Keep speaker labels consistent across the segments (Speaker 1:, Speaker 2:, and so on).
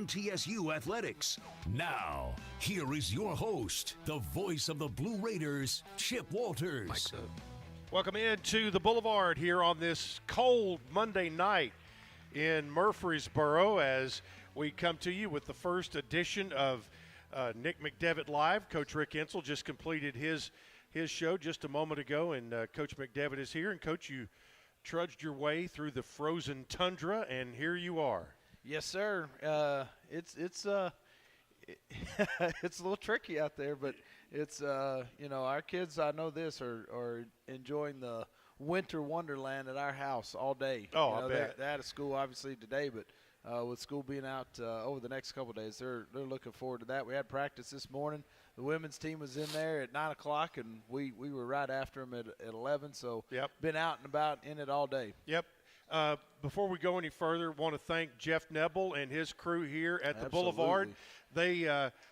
Speaker 1: TSU Athletics. Now, here is your host, the voice of the Blue Raiders, Chip Walters.
Speaker 2: Welcome into the Boulevard here on this cold Monday night in Murfreesboro as we come to you with the first edition of Nick McDevitt Live. Coach Rick Insell just completed his show just a moment ago, and Coach McDevitt is here. And, Coach, you trudged your way through the frozen tundra, and here you are.
Speaker 3: Yes, sir. It's a little tricky out there, but it's our kids, I know this, are enjoying the winter wonderland at our house all day.
Speaker 2: Oh, I bet.
Speaker 3: They're out of school obviously today, but with school being out over the next couple of days, they're looking forward to that. We had practice this morning. The women's team was in there at 9 o'clock, and we were right after them at 11. So been out and about in it all day.
Speaker 2: Yep. Before we go any further, want to thank Jeff Nebel and his crew here at the Boulevard. They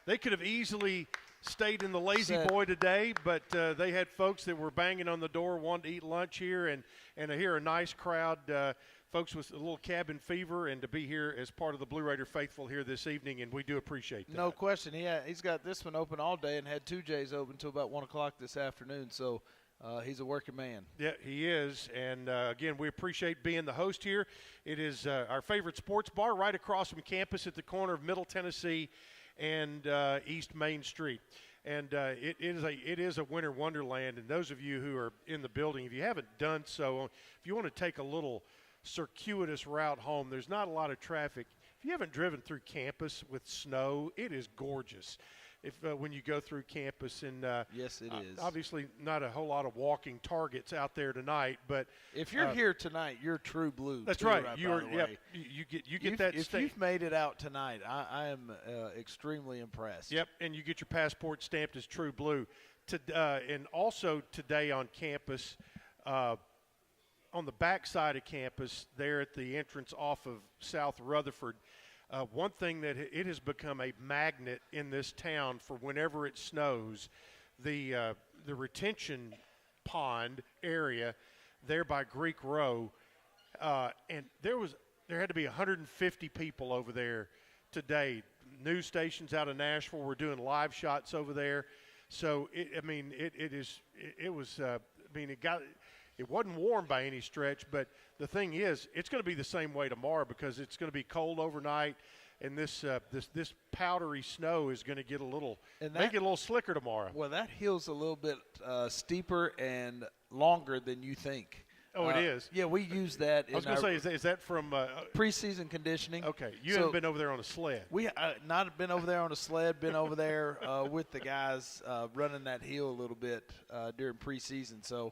Speaker 2: could have easily stayed in the Lazy Boy today, but they had folks that were banging on the door, wanting to eat lunch here, and to hear a nice crowd, folks with a little cabin fever, and to be here as part of the Blue Raider faithful here this evening, and we do appreciate that.
Speaker 3: No question. He's got this one open all day and had 2 J's open until about 1 o'clock this afternoon, so he's a working man.
Speaker 2: Yeah, he is. And, again, we appreciate being the host here. It is our favorite sports bar right across from campus at the corner of Middle Tennessee and East Main Street. And it is a winter wonderland. And those of you who are in the building, if you haven't done so, if you want to take a little circuitous route home, there's not a lot of traffic. If you haven't driven through campus with snow, it is gorgeous. When you go through campus, and
Speaker 3: yes, it is.
Speaker 2: Obviously, not a whole lot of walking targets out there tonight, but
Speaker 3: if you're here tonight, you're true blue.
Speaker 2: That's right. You get that.
Speaker 3: If you've made it out tonight, I am extremely impressed.
Speaker 2: Yep, and you get your passport stamped as true blue. And also today on campus, on the back side of campus, there at the entrance off of South Rutherford. One thing that it has become a magnet in this town for whenever it snows, the retention pond area there by Greek Row, and there had to be 150 people over there today. News stations out of Nashville were doing live shots over there, so it wasn't warm by any stretch, but the thing is, it's going to be the same way tomorrow because it's going to be cold overnight, and this powdery snow is going to get make it a little slicker tomorrow.
Speaker 3: Well, that hill's a little bit steeper and longer than you think.
Speaker 2: Oh, it is?
Speaker 3: Yeah, we use that.
Speaker 2: I was going to say, is that from
Speaker 3: preseason conditioning?
Speaker 2: Okay, you haven't been over there on a sled.
Speaker 3: We not been over there on a sled. Been over there with the guys running that hill a little bit during preseason. So.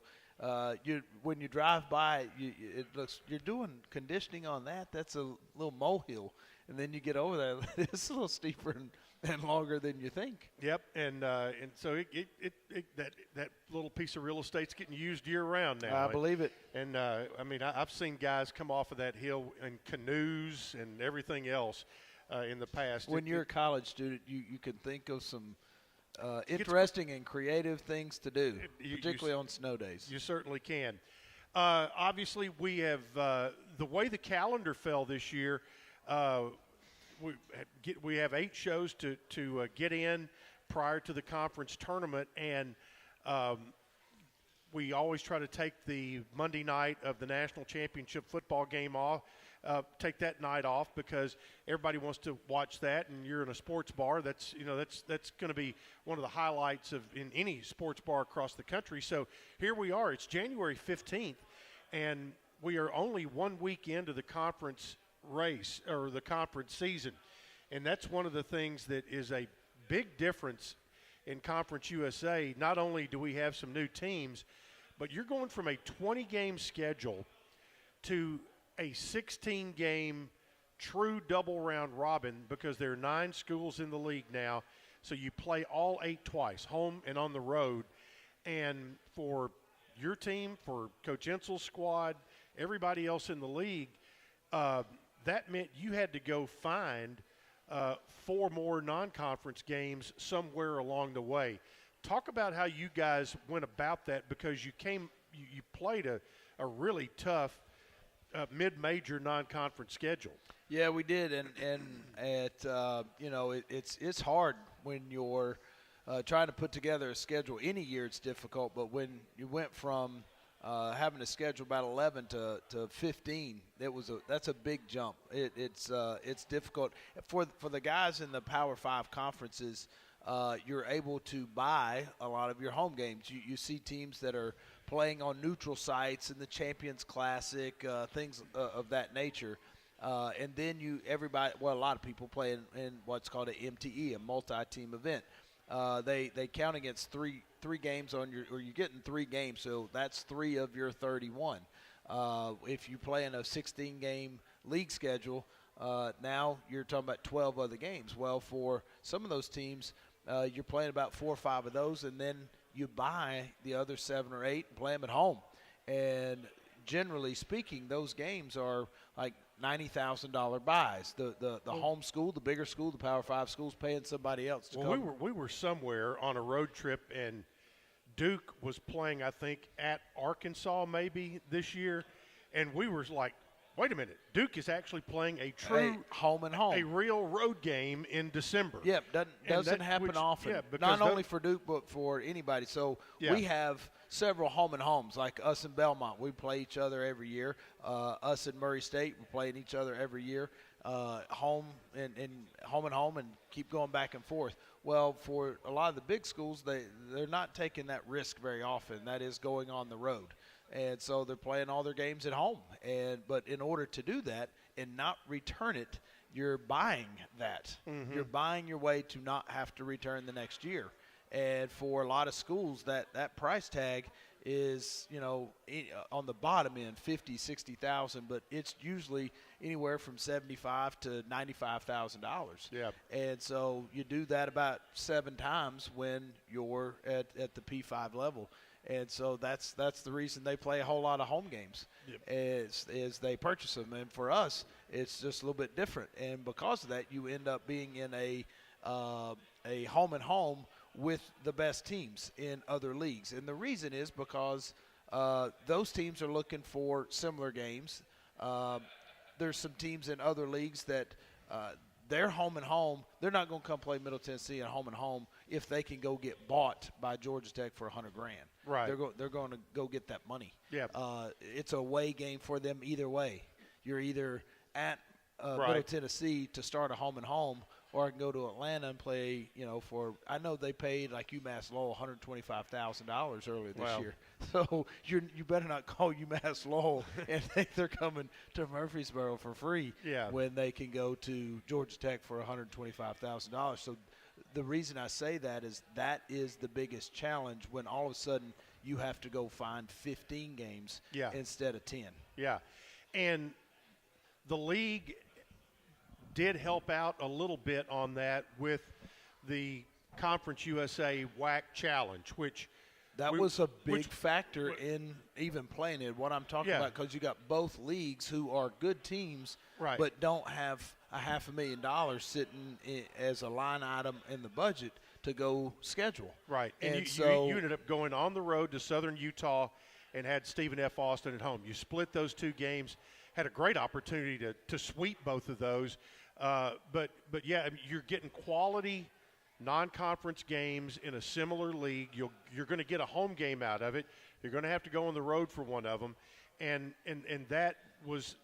Speaker 3: When you drive by, it looks you're doing conditioning on that. That's a little molehill, and then you get over there, it's a little steeper and longer than you think.
Speaker 2: Yep, and so that little piece of real estate's getting used year round now.
Speaker 3: I believe it.
Speaker 2: And I've seen guys come off of that hill in canoes and everything else in the past.
Speaker 3: When you're a college student, you can think of some. Interesting and creative things to do, particularly on snow days.
Speaker 2: You certainly can. Obviously, we have the way the calendar fell this year. We have 8 shows to get in prior to the conference tournament, and we always try to take the Monday night of the national championship football game off. Take that night off because everybody wants to watch that, and you're in a sports bar. That's going to be one of the highlights in any sports bar across the country. So here we are. It's January 15th, and we are only 1 week into the conference race or the conference season, and that's one of the things that is a big difference in Conference USA. Not only do we have some new teams, but you're going from a 20-game schedule to a 16-game true double round robin because there are 9 schools in the league now. So you play all 8 twice, home and on the road. And for your team, for Coach Insell's squad, everybody else in the league, that meant you had to go find 4 more non-conference games somewhere along the way. Talk about how you guys went about that because you played a really tough mid-major non-conference schedule.
Speaker 3: Yeah, we did, it's hard when you're trying to put together a schedule. Any year it's difficult, but when you went from having to schedule about 11 to 15, that's a big jump. It's difficult for the guys in the Power 5 conferences. You're able to buy a lot of your home games. You see teams that are playing on neutral sites in the Champions Classic, things of that nature. And then a lot of people play in what's called an MTE, a multi-team event. They count against three games you're getting 3 games, so that's 3 of your 31. If you play in a 16-game league schedule, now you're talking about 12 other games. Well, for some of those teams, you're playing about 4 or 5 of those, and then you buy the other 7 or 8 and play them at home. And generally speaking, those games are like $90,000 buys. The home school, the bigger school, the Power 5 schools paying somebody else to come.
Speaker 2: We were somewhere on a road trip, and Duke was playing, I think, at Arkansas maybe this year, and we were like, wait a minute, Duke is actually playing a true
Speaker 3: home and home,
Speaker 2: a real road game in December.
Speaker 3: Yep, doesn't happen often.
Speaker 2: Yeah,
Speaker 3: not only for Duke but for anybody. So we have several home and homes, like us in Belmont. We play each other every year. Us in Murray State, we're playing each other every year. Home and home and keep going back and forth. Well, for a lot of the big schools, they're not taking that risk very often. That is going on the road. And so they're playing all their games at home. But in order to do that and not return it, you're buying that. Mm-hmm. You're buying your way to not have to return the next year. And for a lot of schools, that price tag is, on the bottom end, $50,000, $60,000, but it's usually anywhere from $75,000 to $95,000.
Speaker 2: Yeah.
Speaker 3: And so you do that about 7 times when you're at the P5 level. And so that's the reason they play a whole lot of home games. Yep. is they purchase them. And for us, it's just a little bit different. And because of that, you end up being in a home and home with the best teams in other leagues. And the reason is because those teams are looking for similar games. There's some teams in other leagues that they're home and home. They're not going to come play Middle Tennessee at home and home if they can go get bought by Georgia Tech for $100,000.
Speaker 2: Right.
Speaker 3: They're going to go get that money.
Speaker 2: Yeah.
Speaker 3: It's a away game for them either way. You're either at Middle Tennessee to start a home and home, or I can go to Atlanta and play, I know they paid, like UMass Lowell, $125,000 earlier this year. So you better not call UMass Lowell and think they're coming to Murfreesboro for free when they can go to Georgia Tech for $125,000. So the reason I say that is the biggest challenge when all of a sudden you have to go find 15 games instead of 10.
Speaker 2: Yeah. And the league did help out a little bit on that with the Conference USA WAC Challenge, which
Speaker 3: was a big factor in even playing it. What I'm talking about, because you got both leagues who are good teams, but don't have a $500,000 sitting as a line item in the budget to go schedule.
Speaker 2: Right, and you ended up going on the road to Southern Utah and had Stephen F. Austin at home. You split those 2 games, had a great opportunity to sweep both of those. But you're getting quality non-conference games in a similar league. You're going to get a home game out of it. You're going to have to go on the road for one of them, and that was,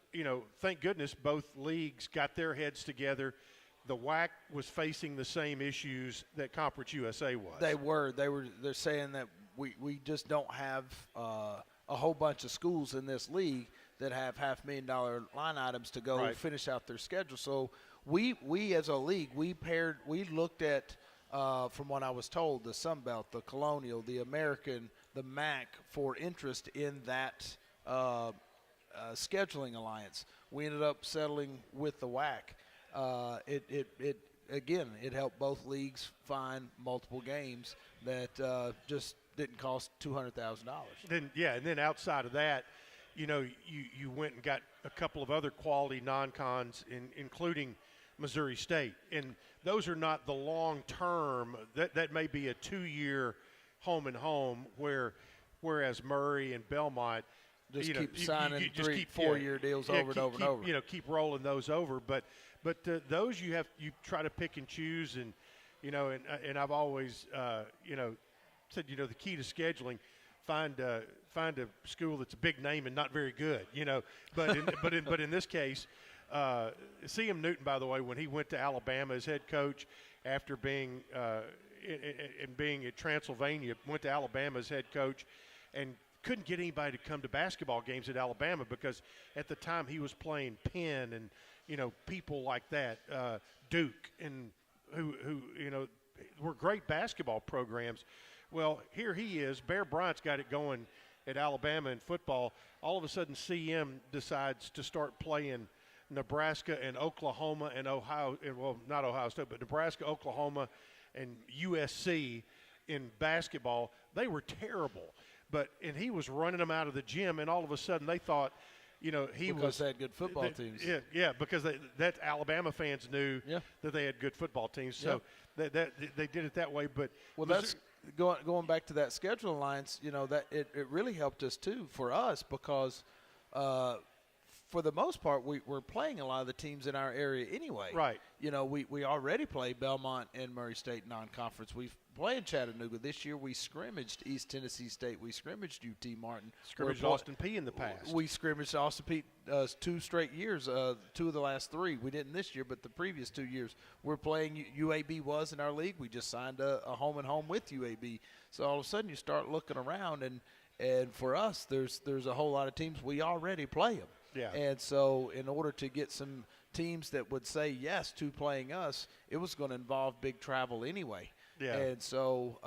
Speaker 2: thank goodness both leagues got their heads together. The WAC was facing the same issues that Conference USA was.
Speaker 3: They're saying that we just don't have a whole bunch of schools in this league that have $500,000 line items to go finish out their schedule. So we as a league, we looked at, from what I was told, the Sun Belt, the Colonial, the American, the MAC for interest in that scheduling alliance. We ended up settling with the WAC. It helped both leagues find multiple games that just didn't cost $200,000.
Speaker 2: And then outside of that, you went and got a couple of other quality non-cons, including Missouri State. And those are not the long-term. That may be a 2-year home and home, whereas Murray and Belmont,
Speaker 3: Just keep signing 3-4-year deals over and over and over.
Speaker 2: Keep rolling those over. But those you try to pick and choose, and and I've always said the key to scheduling, find a school that's a big name and not very good. But in this case, C.M. Newton, by the way, when he went to Alabama as head coach after being being at Transylvania, went to Alabama as head coach and couldn't get anybody to come to basketball games at Alabama because at the time he was playing Penn and people like that, Duke, and who were great basketball programs. Well, here he is. Bear Bryant's got it going at Alabama in football. All of a sudden, CM decides to start playing Nebraska and Oklahoma and Ohio. Well, not Ohio State, but Nebraska, Oklahoma, and USC in basketball. They were terrible. And he was running them out of the gym, and all of a sudden they thought,
Speaker 3: because they had good football teams.
Speaker 2: Yeah, because that Alabama fans knew that they had good football teams. So they did it that way. But
Speaker 3: that's going back to that schedule alliance. That it really helped us too for us because for the most part we're playing a lot of the teams in our area anyway.
Speaker 2: Right.
Speaker 3: We already play Belmont and Murray State non-conference. We've played Chattanooga this year. We scrimmaged East Tennessee State. We scrimmaged UT Martin.
Speaker 2: Scrimmaged Austin Peay in the past.
Speaker 3: We scrimmaged Austin Peay 2 straight years. 2 of the last 3. We didn't this year, but the previous 2 years. We're playing UAB was in our league. We just signed a home and home with UAB. So all of a sudden you start looking around, and for us there's a whole lot of teams we already play them.
Speaker 2: Yeah.
Speaker 3: And so in order to get some teams that would say yes to playing us, it was going to involve big travel anyway.
Speaker 2: Yeah.
Speaker 3: And so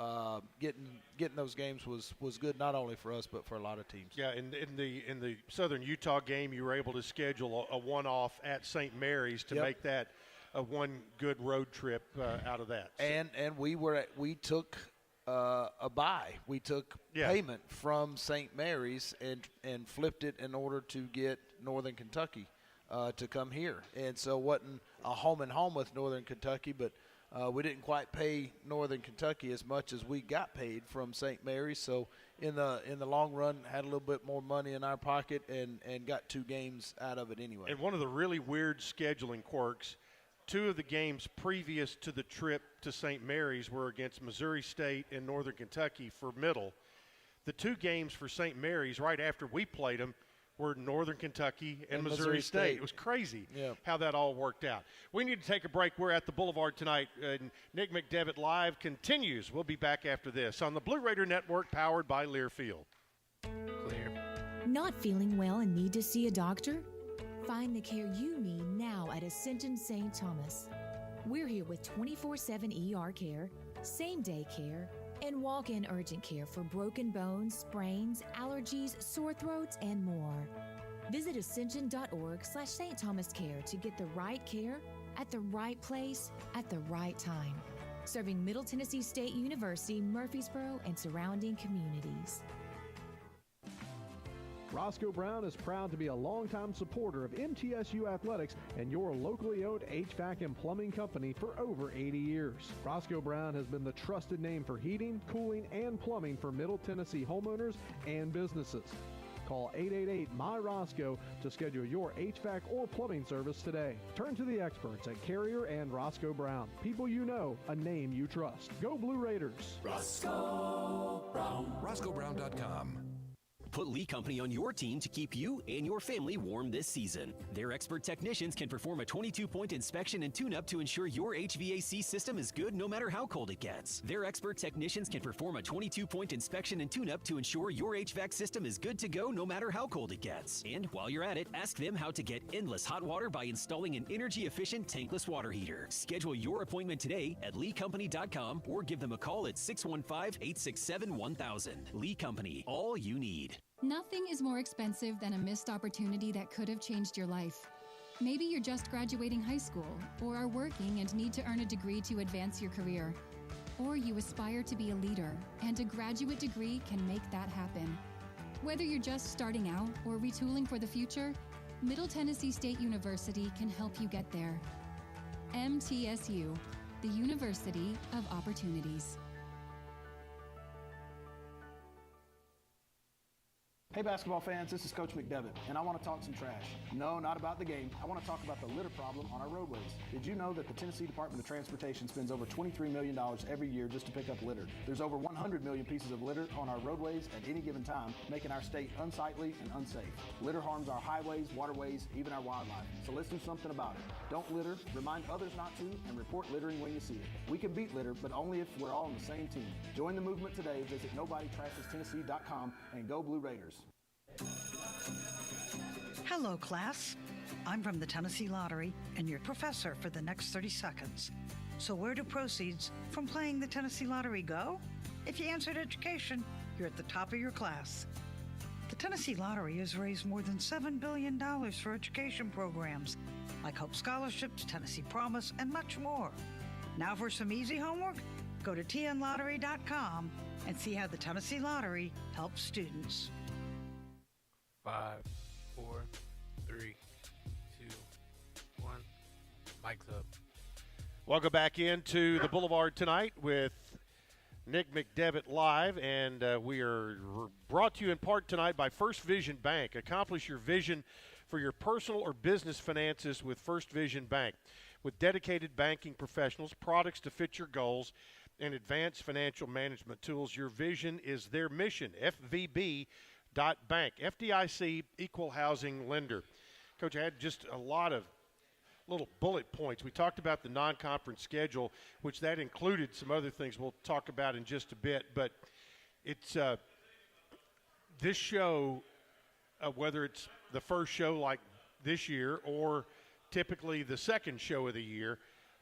Speaker 3: getting those games was good not only for us but for a lot of teams.
Speaker 2: Yeah, in the Southern Utah game, you were able to schedule a one-off at St. Mary's to make that a one good road trip out of that.
Speaker 3: And we took a bye. We took payment from St. Mary's and flipped it in order to get Northern Kentucky to come here. And so it wasn't a home and home with Northern Kentucky, but we didn't quite pay Northern Kentucky as much as we got paid from St. Mary's. So in the long run, had a little bit more money in our pocket and got 2 games out of it anyway.
Speaker 2: And one of the really weird scheduling quirks, 2 of the games previous to the trip to St. Mary's were against Missouri State and Northern Kentucky for middle. The 2 games for St. Mary's right after we played them were Northern Kentucky and Missouri State. It was crazy how that all worked out. We need to take a break. We're at the Boulevard tonight. Nick McDevitt Live continues. We'll be back after this on the Blue Raider Network, powered by Learfield.
Speaker 3: Clear.
Speaker 4: Not feeling well and need to see a doctor? Find the care you need now at Ascension St. Thomas. We're here with 24/7 ER care, same-day care, and walk-in urgent care for broken bones, sprains, allergies, sore throats, and more. Visit ascension.org/St. Thomas Care to get the right care at the right place at the right time. Serving Middle Tennessee State University, Murfreesboro, and surrounding communities.
Speaker 5: Roscoe Brown is proud to be a longtime supporter of MTSU Athletics and your locally owned HVAC and plumbing company for over 80 years. Roscoe Brown has been the trusted name for heating, cooling, and plumbing for Middle Tennessee homeowners and businesses. Call 888-MY-ROSCOE to schedule your HVAC or plumbing service today. Turn to the experts at Carrier and Roscoe Brown. People you know, a name you trust. Go Blue Raiders.
Speaker 1: Roscoe Brown. RoscoeBrown.com.
Speaker 6: Put Lee Company on your team to keep you and your family warm this season. Their expert technicians can perform a 22-point inspection and tune-up to ensure your HVAC system is good no matter how cold it gets. Their expert technicians can perform a 22-point inspection and tune-up to ensure your HVAC system is good to go no matter how cold it gets. And while you're at it, ask them how to get endless hot water by installing an energy-efficient tankless water heater. Schedule your appointment today at leecompany.com or give them a call at 615-867-1000. Lee Company, all you need.
Speaker 7: Nothing is more expensive than a missed opportunity that could have changed your life. Maybe you're just graduating high school, or are working and need to earn a degree to advance your career. Or you aspire to be a leader, and a graduate degree can make that happen. Whether you're just starting out or retooling for the future, Middle Tennessee State University can help you get there. MTSU, the University of Opportunities.
Speaker 8: Hey basketball fans, this is Coach McDevitt, and I want to talk some trash. No, not about the game. I want to talk about the litter problem on our roadways. Did you know that the Tennessee Department of Transportation spends over $23 million every year just to pick up litter? There's over 100 million pieces of litter on our roadways at any given time, making our state unsightly and unsafe. Litter harms our highways, waterways, even our wildlife. So let's do something about it. Don't litter, remind others not to, and report littering when you see it. We can beat litter, but only if we're all on the same team. Join the movement today. Visit NobodyTrashesTennessee.com and go Blue Raiders.
Speaker 9: Hello, class. I'm from the Tennessee Lottery and your professor for the next 30 seconds. So where do proceeds from playing the Tennessee Lottery go? If you answered education, you're at the top of your class. The Tennessee Lottery has raised more than $7 billion for education programs like Hope Scholarships, Tennessee Promise, and much more. Now for some easy homework, go to tnlottery.com and see how the Tennessee Lottery helps students.
Speaker 10: 5, 4, 3, 2, 1. Mic's up.
Speaker 2: Welcome back into the Boulevard tonight with Nick McDevitt live, and we are brought to you in part tonight by First Vision Bank. Accomplish your vision for your personal or business finances with First Vision Bank. With dedicated banking professionals, products to fit your goals, and advanced financial management tools, your vision is their mission. FVB Bank, FDIC equal housing lender. Coach, I had just a lot of little bullet points. We talked about the non-conference schedule, which that included some other things we'll talk about in just a bit. But it's this show, whether it's the first show like this year or typically the second show of the year,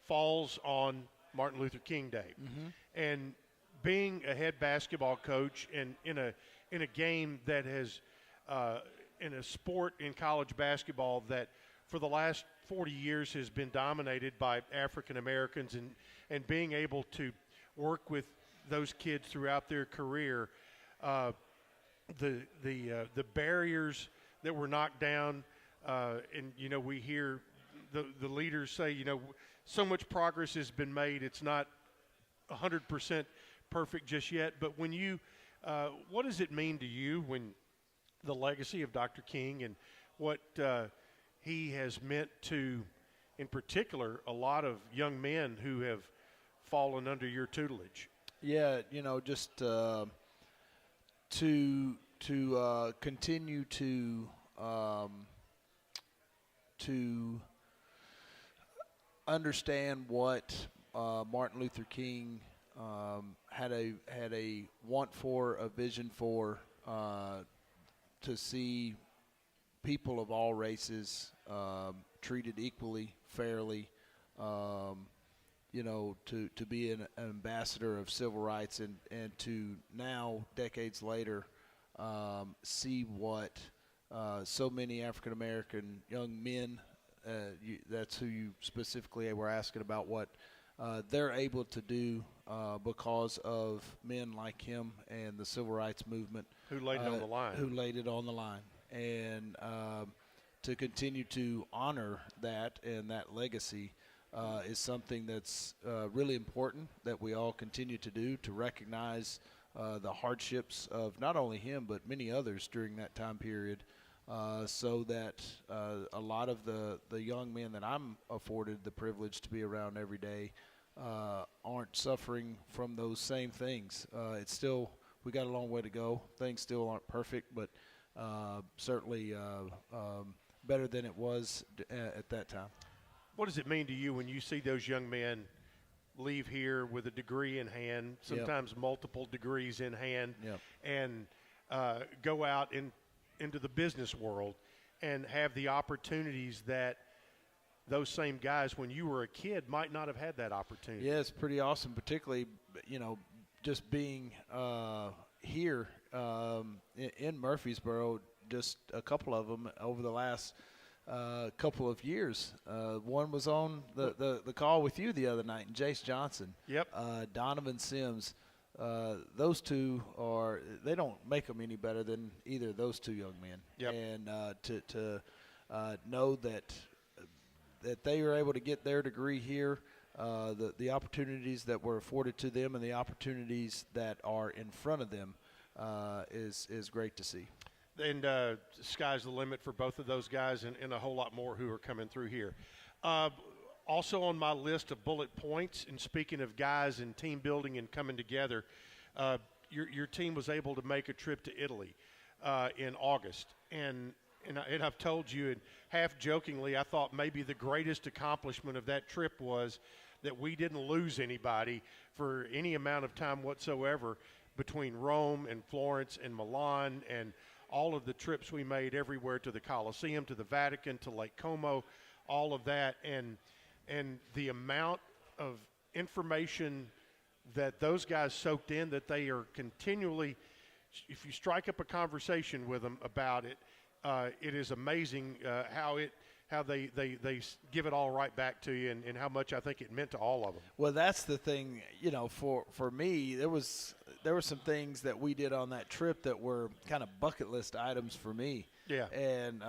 Speaker 2: falls on Martin Luther King Day. Mm-hmm. And being a head basketball coach and in a game that has, in a sport in college basketball that for the last 40 years has been dominated by African Americans, and being able to work with those kids throughout their career, the barriers that were knocked down, and we hear the leaders say, so much progress has been made. It's not 100% perfect just yet, but when you what does it mean to you when the legacy of Dr. King and what he has meant to, in particular, a lot of young men who have fallen under your tutelage?
Speaker 3: Yeah, just to continue to understand what Martin Luther King had a want for, a vision for, to see people of all races treated equally, fairly, to be an ambassador of civil rights, and to now, decades later, see what so many African American young men, that's who you specifically were asking about, what they're able to do because of men like him and the civil rights movement.
Speaker 2: Who laid it on the line.
Speaker 3: Who laid it on the line. And to continue to honor that and that legacy is something that's really important that we all continue to do, to recognize the hardships of not only him but many others during that time period, so that a lot of the young men that I'm afforded the privilege to be around every day aren't suffering from those same things. It's still, we got a long way to go. Things still aren't perfect, but certainly better than it was at that time.
Speaker 2: What does it mean to you when you see those young men leave here with a degree in hand, sometimes multiple degrees in hand, and go out into the business world and have the opportunities that those same guys, when you were a kid, might not have had that opportunity?
Speaker 3: Yeah, it's pretty awesome, particularly, just being here in Murfreesboro, just a couple of them over the last couple of years. One was on the call with you the other night, and Jace Johnson.
Speaker 2: Yep.
Speaker 3: Donovan Sims. Those two they don't make them any better than either of those two young men.
Speaker 2: Yep.
Speaker 3: And to know that they were able to get their degree here, the opportunities that were afforded to them and the opportunities that are in front of them is great to see.
Speaker 2: and sky's the limit for both of those guys and a whole lot more who are coming through here. Also on my list of bullet points, and speaking of guys and team building and coming together, your team was able to make a trip to Italy in August. And I've told you, and half jokingly, I thought maybe the greatest accomplishment of that trip was that we didn't lose anybody for any amount of time whatsoever between Rome and Florence and Milan and all of the trips we made everywhere, to the Colosseum, to the Vatican, to Lake Como, all of that. And the amount of information that those guys soaked in, that they are continually, if you strike up a conversation with them about it, it is amazing how they give it all right back to you, and how much I think it meant to all of them.
Speaker 3: Well, that's the thing, for me, there were some things that we did on that trip that were kind of bucket list items for me.
Speaker 2: Yeah.
Speaker 3: And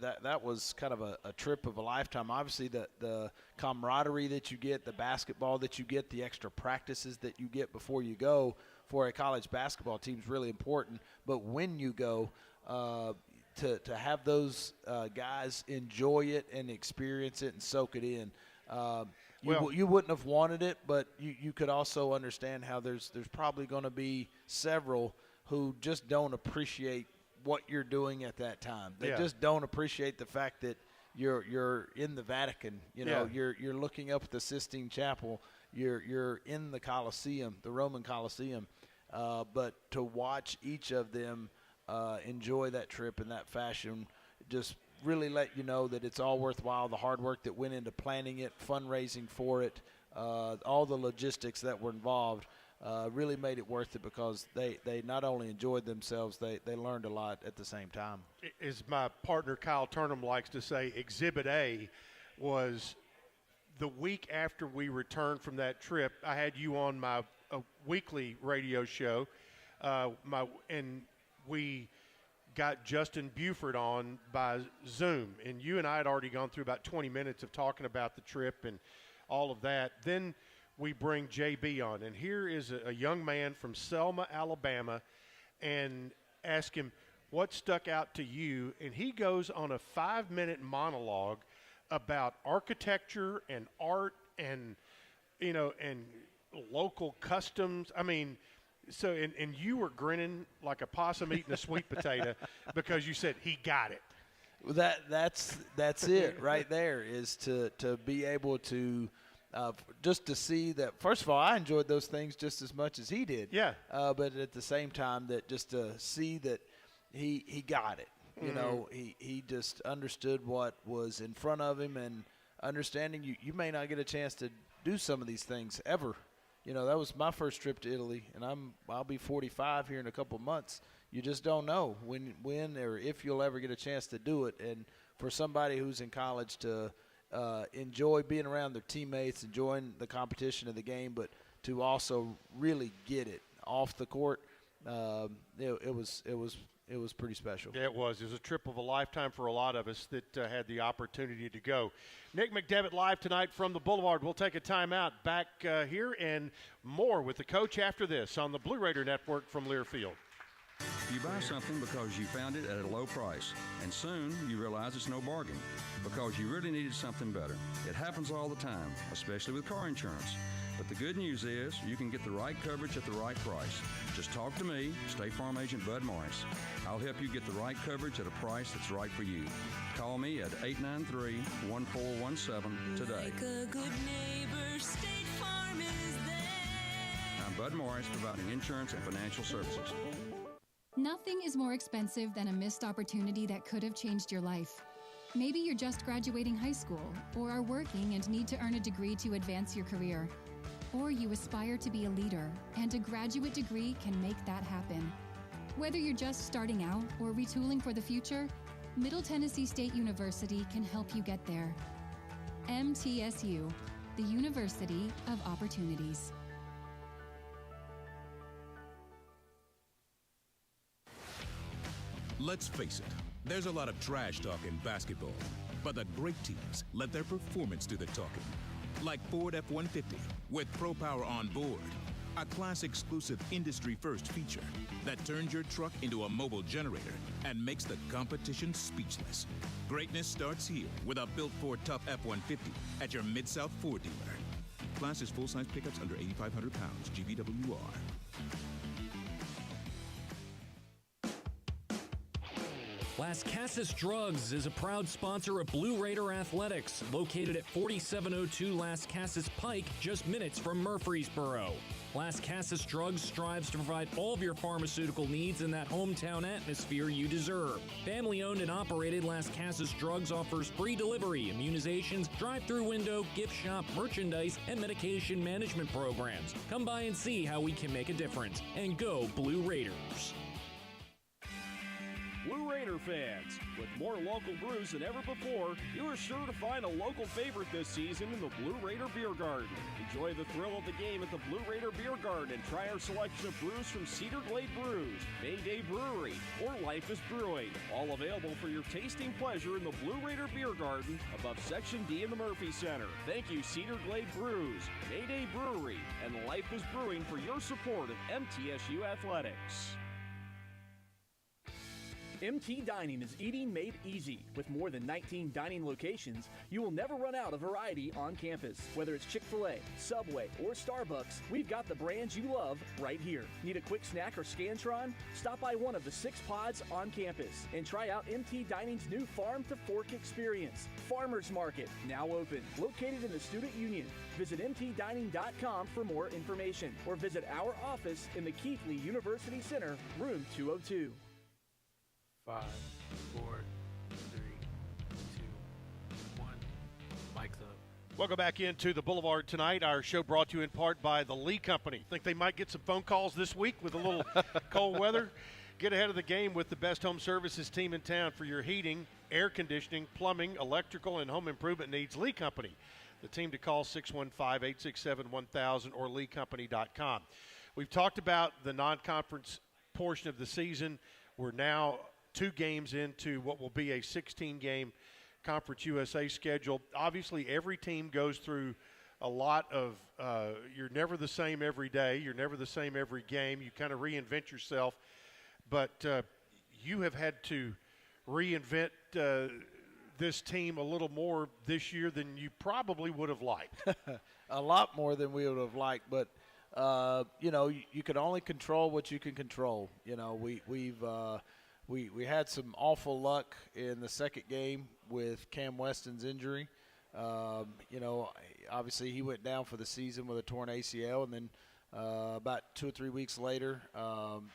Speaker 3: that was kind of a trip of a lifetime. Obviously, the camaraderie that you get, the basketball that you get, the extra practices that you get before you go for a college basketball team is really important. But when you go, to have those guys enjoy it and experience it and soak it in. You wouldn't have wanted it, but you could also understand how there's probably going to be several who just don't appreciate what you're doing at that time. They just don't appreciate the fact that you're in the Vatican. You're looking up at the Sistine Chapel. You're in the Colosseum, the Roman Colosseum. But to watch each of them enjoy that trip in that fashion just really let you know that it's all worthwhile. The hard work that went into planning it, fundraising for it, all the logistics that were involved really made it worth it, because they not only enjoyed themselves, they learned a lot at the same time.
Speaker 2: As my partner Kyle Turnham likes to say, Exhibit A was the week after we returned from that trip. I had you on my weekly radio show, and we got Justin Buford on by Zoom, and you and I had already gone through about 20 minutes of talking about the trip and all of that. Then we bring JB on, and here is a young man from Selma, Alabama, and ask him what stuck out to you, and he goes on a 5-minute monologue about architecture and art and local customs. I mean, so and you were grinning like a possum eating a sweet potato because you said he got it.
Speaker 3: Well, that's it right there, is to be able to just to see that. First of all, I enjoyed those things just as much as he did.
Speaker 2: Yeah.
Speaker 3: But at the same time, that just to see that he got it. He just understood what was in front of him, and understanding you may not get a chance to do some of these things ever. That was my first trip to Italy, and I'll be 45 here in a couple months. You just don't know when or if you'll ever get a chance to do it. And for somebody who's in college to enjoy being around their teammates, enjoying the competition of the game, but to also really get it off the court, it was pretty special.
Speaker 2: Yeah, it was. It was a trip of a lifetime for a lot of us that had the opportunity to go. Nick McDevitt live tonight from the Boulevard. We'll take a timeout. Back here and more with the coach after this on the Blue Raider Network from Learfield.
Speaker 11: You buy something because you found it at a low price, and soon you realize it's no bargain because you really needed something better. It happens all the time, especially with car insurance. But the good news is you can get the right coverage at the right price. Just talk to me, State Farm Agent Bud Morris. I'll help you get the right coverage at a price that's right for you. Call me at 893-1417 today.
Speaker 12: Like a good neighbor, State Farm is there.
Speaker 11: I'm Bud Morris, providing insurance and financial services.
Speaker 7: Nothing is more expensive than a missed opportunity that could have changed your life. Maybe you're just graduating high school, or are working and need to earn a degree to advance your career. Or you aspire to be a leader, and a graduate degree can make that happen. Whether you're just starting out or retooling for the future, Middle Tennessee State University can help you get there. MTSU, the University of Opportunities.
Speaker 1: Let's face it, there's a lot of trash talk in basketball, but the great teams let their performance do the talking. Like Ford F-150 with Pro Power on board.
Speaker 13: A class-exclusive industry-first feature that turns your truck into a mobile generator and makes the competition speechless. Greatness starts here with a built Ford Tough F-150 at your Mid-South Ford dealer. Class is full-size pickups under 8,500 pounds. GVWR.
Speaker 14: Las Casas Drugs is a proud sponsor of Blue Raider Athletics, located at 4702 Las Casas Pike, just minutes from Murfreesboro. Las Casas Drugs strives to provide all of your pharmaceutical needs in that hometown atmosphere you deserve. Family-owned and operated, Las Casas Drugs offers free delivery, immunizations, drive-through window, gift shop, merchandise, and medication management programs. Come by and see how we can make a difference. And go Blue Raiders!
Speaker 15: Blue Raider fans, with more local brews than ever before, you are sure to find a local favorite this season in the Blue Raider Beer Garden. Enjoy the thrill of the game at the Blue Raider Beer Garden and try our selection of brews from Cedar Glade Brews, Mayday Brewery, or Life is Brewing. All available for your tasting pleasure in the Blue Raider Beer Garden above Section D in the Murphy Center. Thank you, Cedar Glade Brews, Mayday Brewery, and Life is Brewing for your support of MTSU Athletics.
Speaker 16: MT Dining is eating made easy. With more than 19 dining locations, you will never run out of variety on campus. Whether it's Chick-fil-A, Subway, or Starbucks, we've got the brands you love right here. Need a quick snack or Scantron? Stop by one of the 6 pods on campus and try out MT Dining's new Farm to Fork experience. Farmers Market, now open, located in the Student Union. Visit mtdining.com for more information or visit our office in the Keithley University Center, room 202.
Speaker 10: 5, 4, 3, 2, 1. Mic's up.
Speaker 2: Welcome back into the Boulevard tonight. Our show brought to you in part by the Lee Company. Think they might get some phone calls this week with a little cold weather? Get ahead of the game with the best home services team in town for your heating, air conditioning, plumbing, electrical, and home improvement needs. Lee Company. The team to call 615-867-1000 or leecompany.com. We've talked about the non-conference portion of the season. We're now 2 games into what will be a 16-game Conference USA schedule. Obviously, every team goes through a lot of you're never the same every day. You're never the same every game. You kind of reinvent yourself. But you have had to reinvent this team a little more this year than you probably would have liked.
Speaker 3: A lot more than we would have liked, but you can only control what you can control. We had some awful luck in the second game with Cam Weston's injury. Obviously he went down for the season with a torn ACL, and then about 2 or 3 weeks later,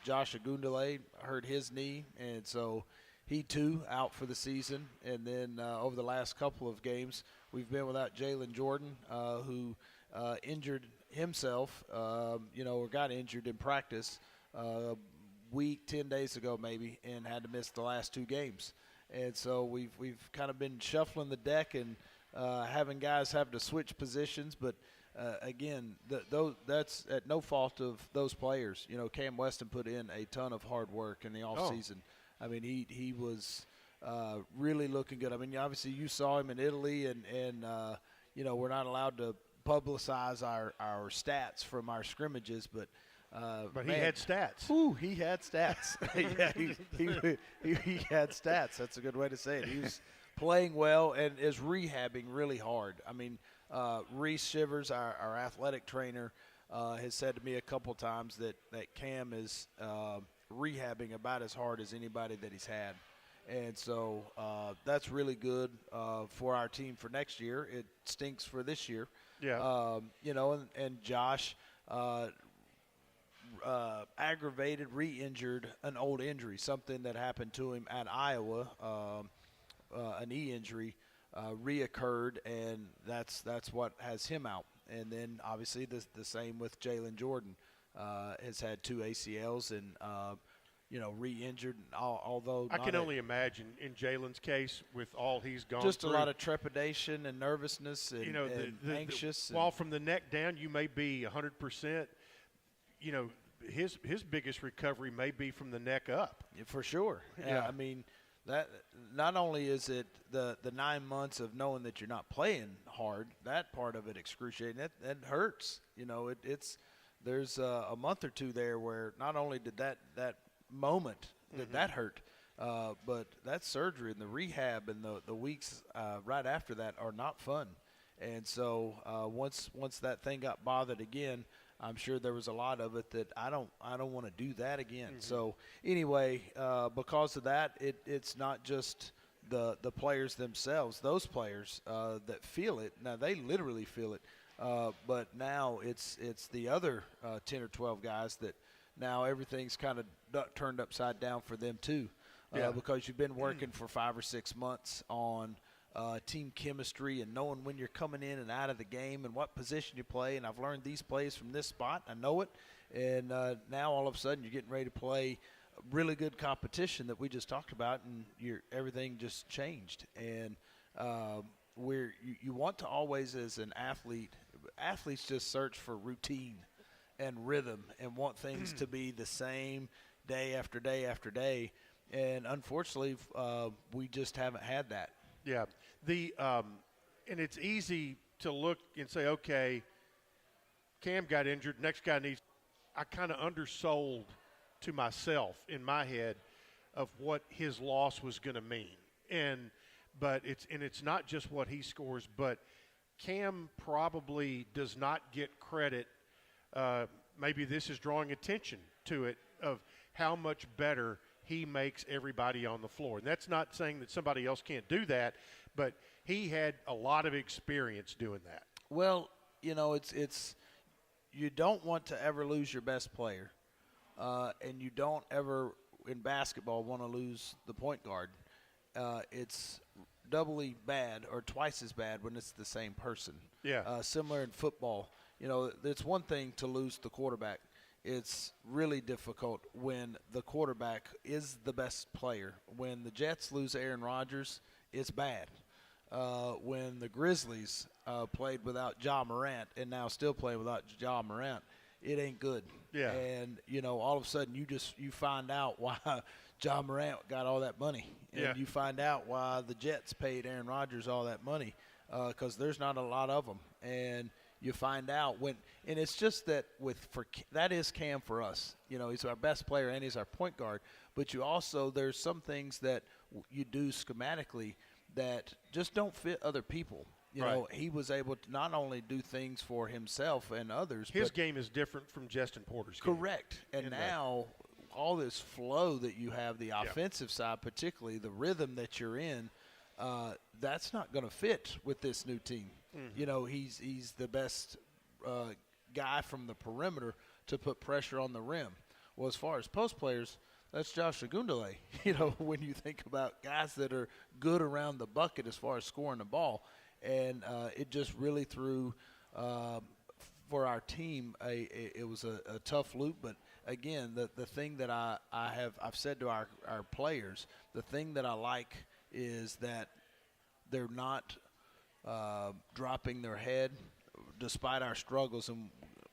Speaker 3: Josh Agundale hurt his knee, and so he too out for the season. And then over the last couple of games, we've been without Jalen Jordan, who injured himself, or got injured in practice week, 10 days ago maybe, and had to miss the last 2 games. And so we've kind of been shuffling the deck and having guys have to switch positions. But, again, that's at no fault of those players. Cam Weston put in a ton of hard work in the offseason. I mean, he was really looking good. I mean, obviously you saw him in Italy, and we're not allowed to publicize our stats from our scrimmages, but
Speaker 2: he had stats.
Speaker 3: Ooh, he had stats. Yeah, he had stats. That's a good way to say it. He was playing well and is rehabbing really hard. I mean, Reese Shivers, our athletic trainer, has said to me a couple times that Cam is rehabbing about as hard as anybody that he's had. And so that's really good for our team for next year. It stinks for this year.
Speaker 2: Yeah.
Speaker 3: And Josh aggravated, re-injured an old injury, something that happened to him at Iowa, a knee injury reoccurred, and that's what has him out. And then obviously the same with Jalen Jordan, has had 2 ACLs and re-injured. Although
Speaker 2: I can only imagine in Jalen's case with all he's gone
Speaker 3: just
Speaker 2: through,
Speaker 3: a lot of trepidation and nervousness and, anxious.
Speaker 2: While from the neck down you may be 100%, his biggest recovery may be from the neck up.
Speaker 3: For sure.
Speaker 2: Yeah.
Speaker 3: I mean, that not only is it the 9 months of knowing that you're not playing hard, that part of it excruciating. That hurts. It's there's a month or two there where not only did that moment that hurt, but that surgery and the rehab and the weeks right after that are not fun. And so once that thing got bothered again, I'm sure there was a lot of it that I don't want to do that again. So anyway, because of that, it's not just the players themselves, those players that feel it. Now they literally feel it, but now it's the other 10 or 12 guys that now everything's kind of turned upside down for them too, because you've been working for 5 or 6 months on team chemistry and knowing when you're coming in and out of the game and what position you play. And I've learned these plays from this spot. I know it. And now all of a sudden you're getting ready to play really good competition that we just talked about, and everything just changed. And you want to always, as an athlete, athletes just search for routine and rhythm and want things to be the same day after day after day. And unfortunately, we just haven't had that.
Speaker 2: Yeah, and it's easy to look and say, okay, Cam got injured, next guy needs. I kind of undersold to myself in my head of what his loss was going to mean, but it's not just what he scores, but Cam probably does not get credit. Maybe this is drawing attention to it of how much better he makes everybody on the floor. And that's not saying that somebody else can't do that, but he had a lot of experience doing that.
Speaker 3: Well, it's you don't want to ever lose your best player, and you don't ever in basketball want to lose the point guard. It's doubly bad or twice as bad when it's the same person.
Speaker 2: Yeah.
Speaker 3: Similar in football. It's one thing to lose the quarterback. It's really difficult when the quarterback is the best player. When the Jets lose Aaron Rodgers, it's bad. When the Grizzlies played without Ja Morant and now still play without Ja Morant, it ain't good.
Speaker 2: Yeah.
Speaker 3: And, all of a sudden you find out why Ja Morant got all that money. And you find out why the Jets paid Aaron Rodgers all that money, because there's not a lot of them. And you find out and it's just that that is Cam for us. He's our best player and he's our point guard. But there's some things that you do schematically that just don't fit other people. He was able to not only do things for himself and others.
Speaker 2: His game is different from Justin Porter's game.
Speaker 3: Correct. And now all this flow that you have, the offensive side particularly, the rhythm that you're in, that's not going to fit with this new team. He's the best guy from the perimeter to put pressure on the rim. Well, as far as post players, that's Josh Ogundele. When you think about guys that are good around the bucket as far as scoring the ball, and it just really threw for our team. It was a tough loop, but again, the thing that I've said to our players, the thing that I like is that they're not dropping their head despite our struggles, and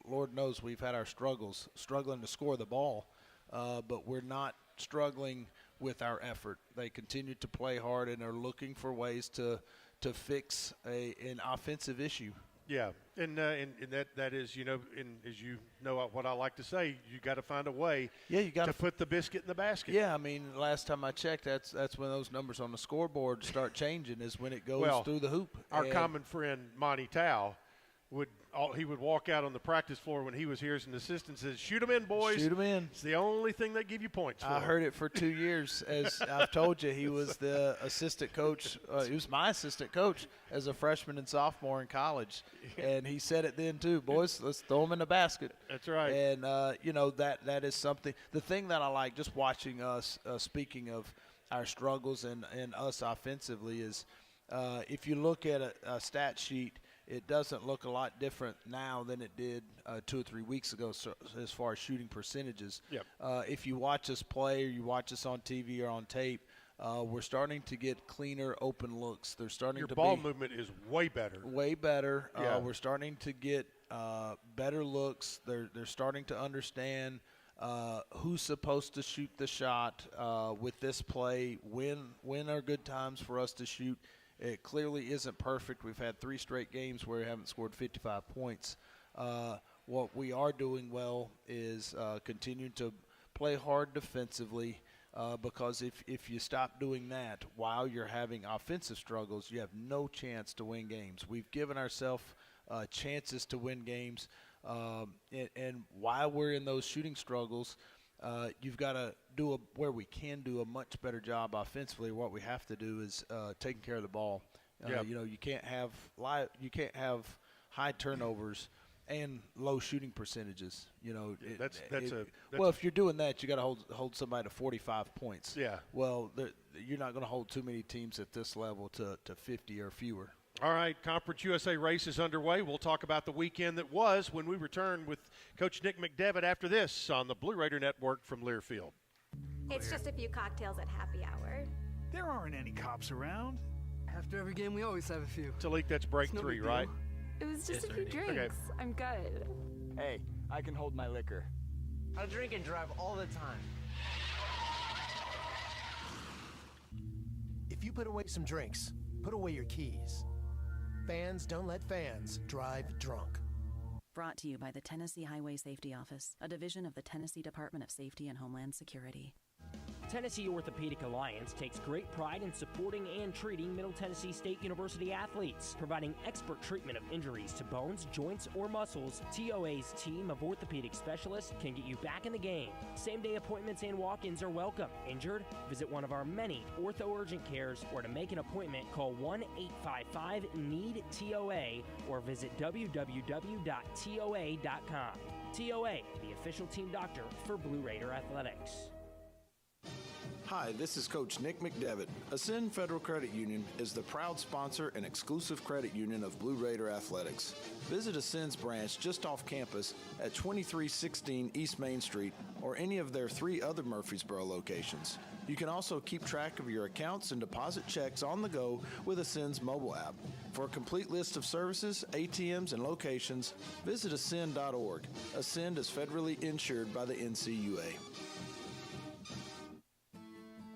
Speaker 3: Lord knows we've had our struggling to score the ball, but we're not struggling with our effort. They continue to play hard and are looking for ways to fix an offensive issue.
Speaker 2: Yeah, and that is, and as you know what I like to say, you got to find a way to put the biscuit in the basket.
Speaker 3: Yeah, I mean, last time I checked, that's when those numbers on the scoreboard start changing, is when it goes through the hoop.
Speaker 2: Our common friend Monty Tao would walk out on the practice floor when he was here as an assistant and says, "Shoot them in, boys.
Speaker 3: Shoot them in.
Speaker 2: It's the only thing they give you points for."
Speaker 3: I heard it for 2 years. As I've told you, he was the assistant coach. He was my assistant coach as a freshman and sophomore in college. And he said it then too, boys, let's throw them in the basket.
Speaker 2: That's right.
Speaker 3: And, that is something. The thing that I like just watching us, speaking of our struggles and us offensively, is if you look at a stat sheet, it doesn't look a lot different now than it did 2 or 3 weeks ago, so as far as shooting percentages.
Speaker 2: Yep.
Speaker 3: If you watch us play or you watch us on TV or on tape, we're starting to get cleaner open looks. They're starting
Speaker 2: Your
Speaker 3: to
Speaker 2: ball movement is way better.
Speaker 3: Way better.
Speaker 2: Yeah.
Speaker 3: We're starting to get better looks. They're starting to understand who's supposed to shoot the shot with this play. When are good times for us to shoot? It clearly isn't perfect. We've had 3 straight games where we haven't scored 55 points. what we are doing well is continuing to play hard defensively, because if you stop doing that while you're having offensive struggles, you have no chance to win games. We've given ourselves chances to win games, and while we're in those shooting struggles, you've got to do where we can do a much better job offensively. What we have to do is taking care of the ball. You can't have high turnovers and low shooting percentages. Well, if you're doing that, you got to hold somebody to 45 points.
Speaker 2: Yeah.
Speaker 3: Well, you're not going to hold too many teams at this level to 50 or fewer.
Speaker 2: All right, Conference USA race is underway. We'll talk about the weekend that was when we return with Coach Nick McDevitt after this on the Blue Raider Network from Learfield.
Speaker 17: It's just a few cocktails at happy hour.
Speaker 18: There aren't any cops around. After every game, we always have a few.
Speaker 2: Talik, that's break
Speaker 18: No
Speaker 2: 3,
Speaker 18: big deal.
Speaker 2: right?
Speaker 17: It was just a few drinks.
Speaker 2: Okay.
Speaker 17: I'm good.
Speaker 19: Hey, I can hold my liquor. I drink and drive all the time.
Speaker 20: If you put away some drinks, put away your keys. Fans don't let fans drive drunk.
Speaker 21: Brought to you by the Tennessee Highway Safety Office, a division of the Tennessee Department of Safety and Homeland Security.
Speaker 22: Tennessee Orthopedic Alliance takes great pride in supporting and treating Middle Tennessee State University athletes, providing expert treatment of injuries to bones, joints, or muscles. TOA's team of orthopedic specialists can get you back in the game. Same-day appointments and walk-ins are welcome. Injured? Visit one of our many ortho urgent cares, or to make an appointment, call 1-855-NEED-TOA or visit www.toa.com. TOA, the official team doctor for Blue Raider Athletics.
Speaker 8: Hi, this is Coach Nick McDevitt. Ascend Federal Credit Union is the proud sponsor and exclusive credit union of Blue Raider Athletics. Visit Ascend's branch just off campus at 2316 East Main Street or any of their 3 other Murfreesboro locations. You can also keep track of your accounts and deposit checks on the go with Ascend's mobile app. For a complete list of services, ATMs, and locations, visit ascend.org. Ascend is federally insured by the NCUA.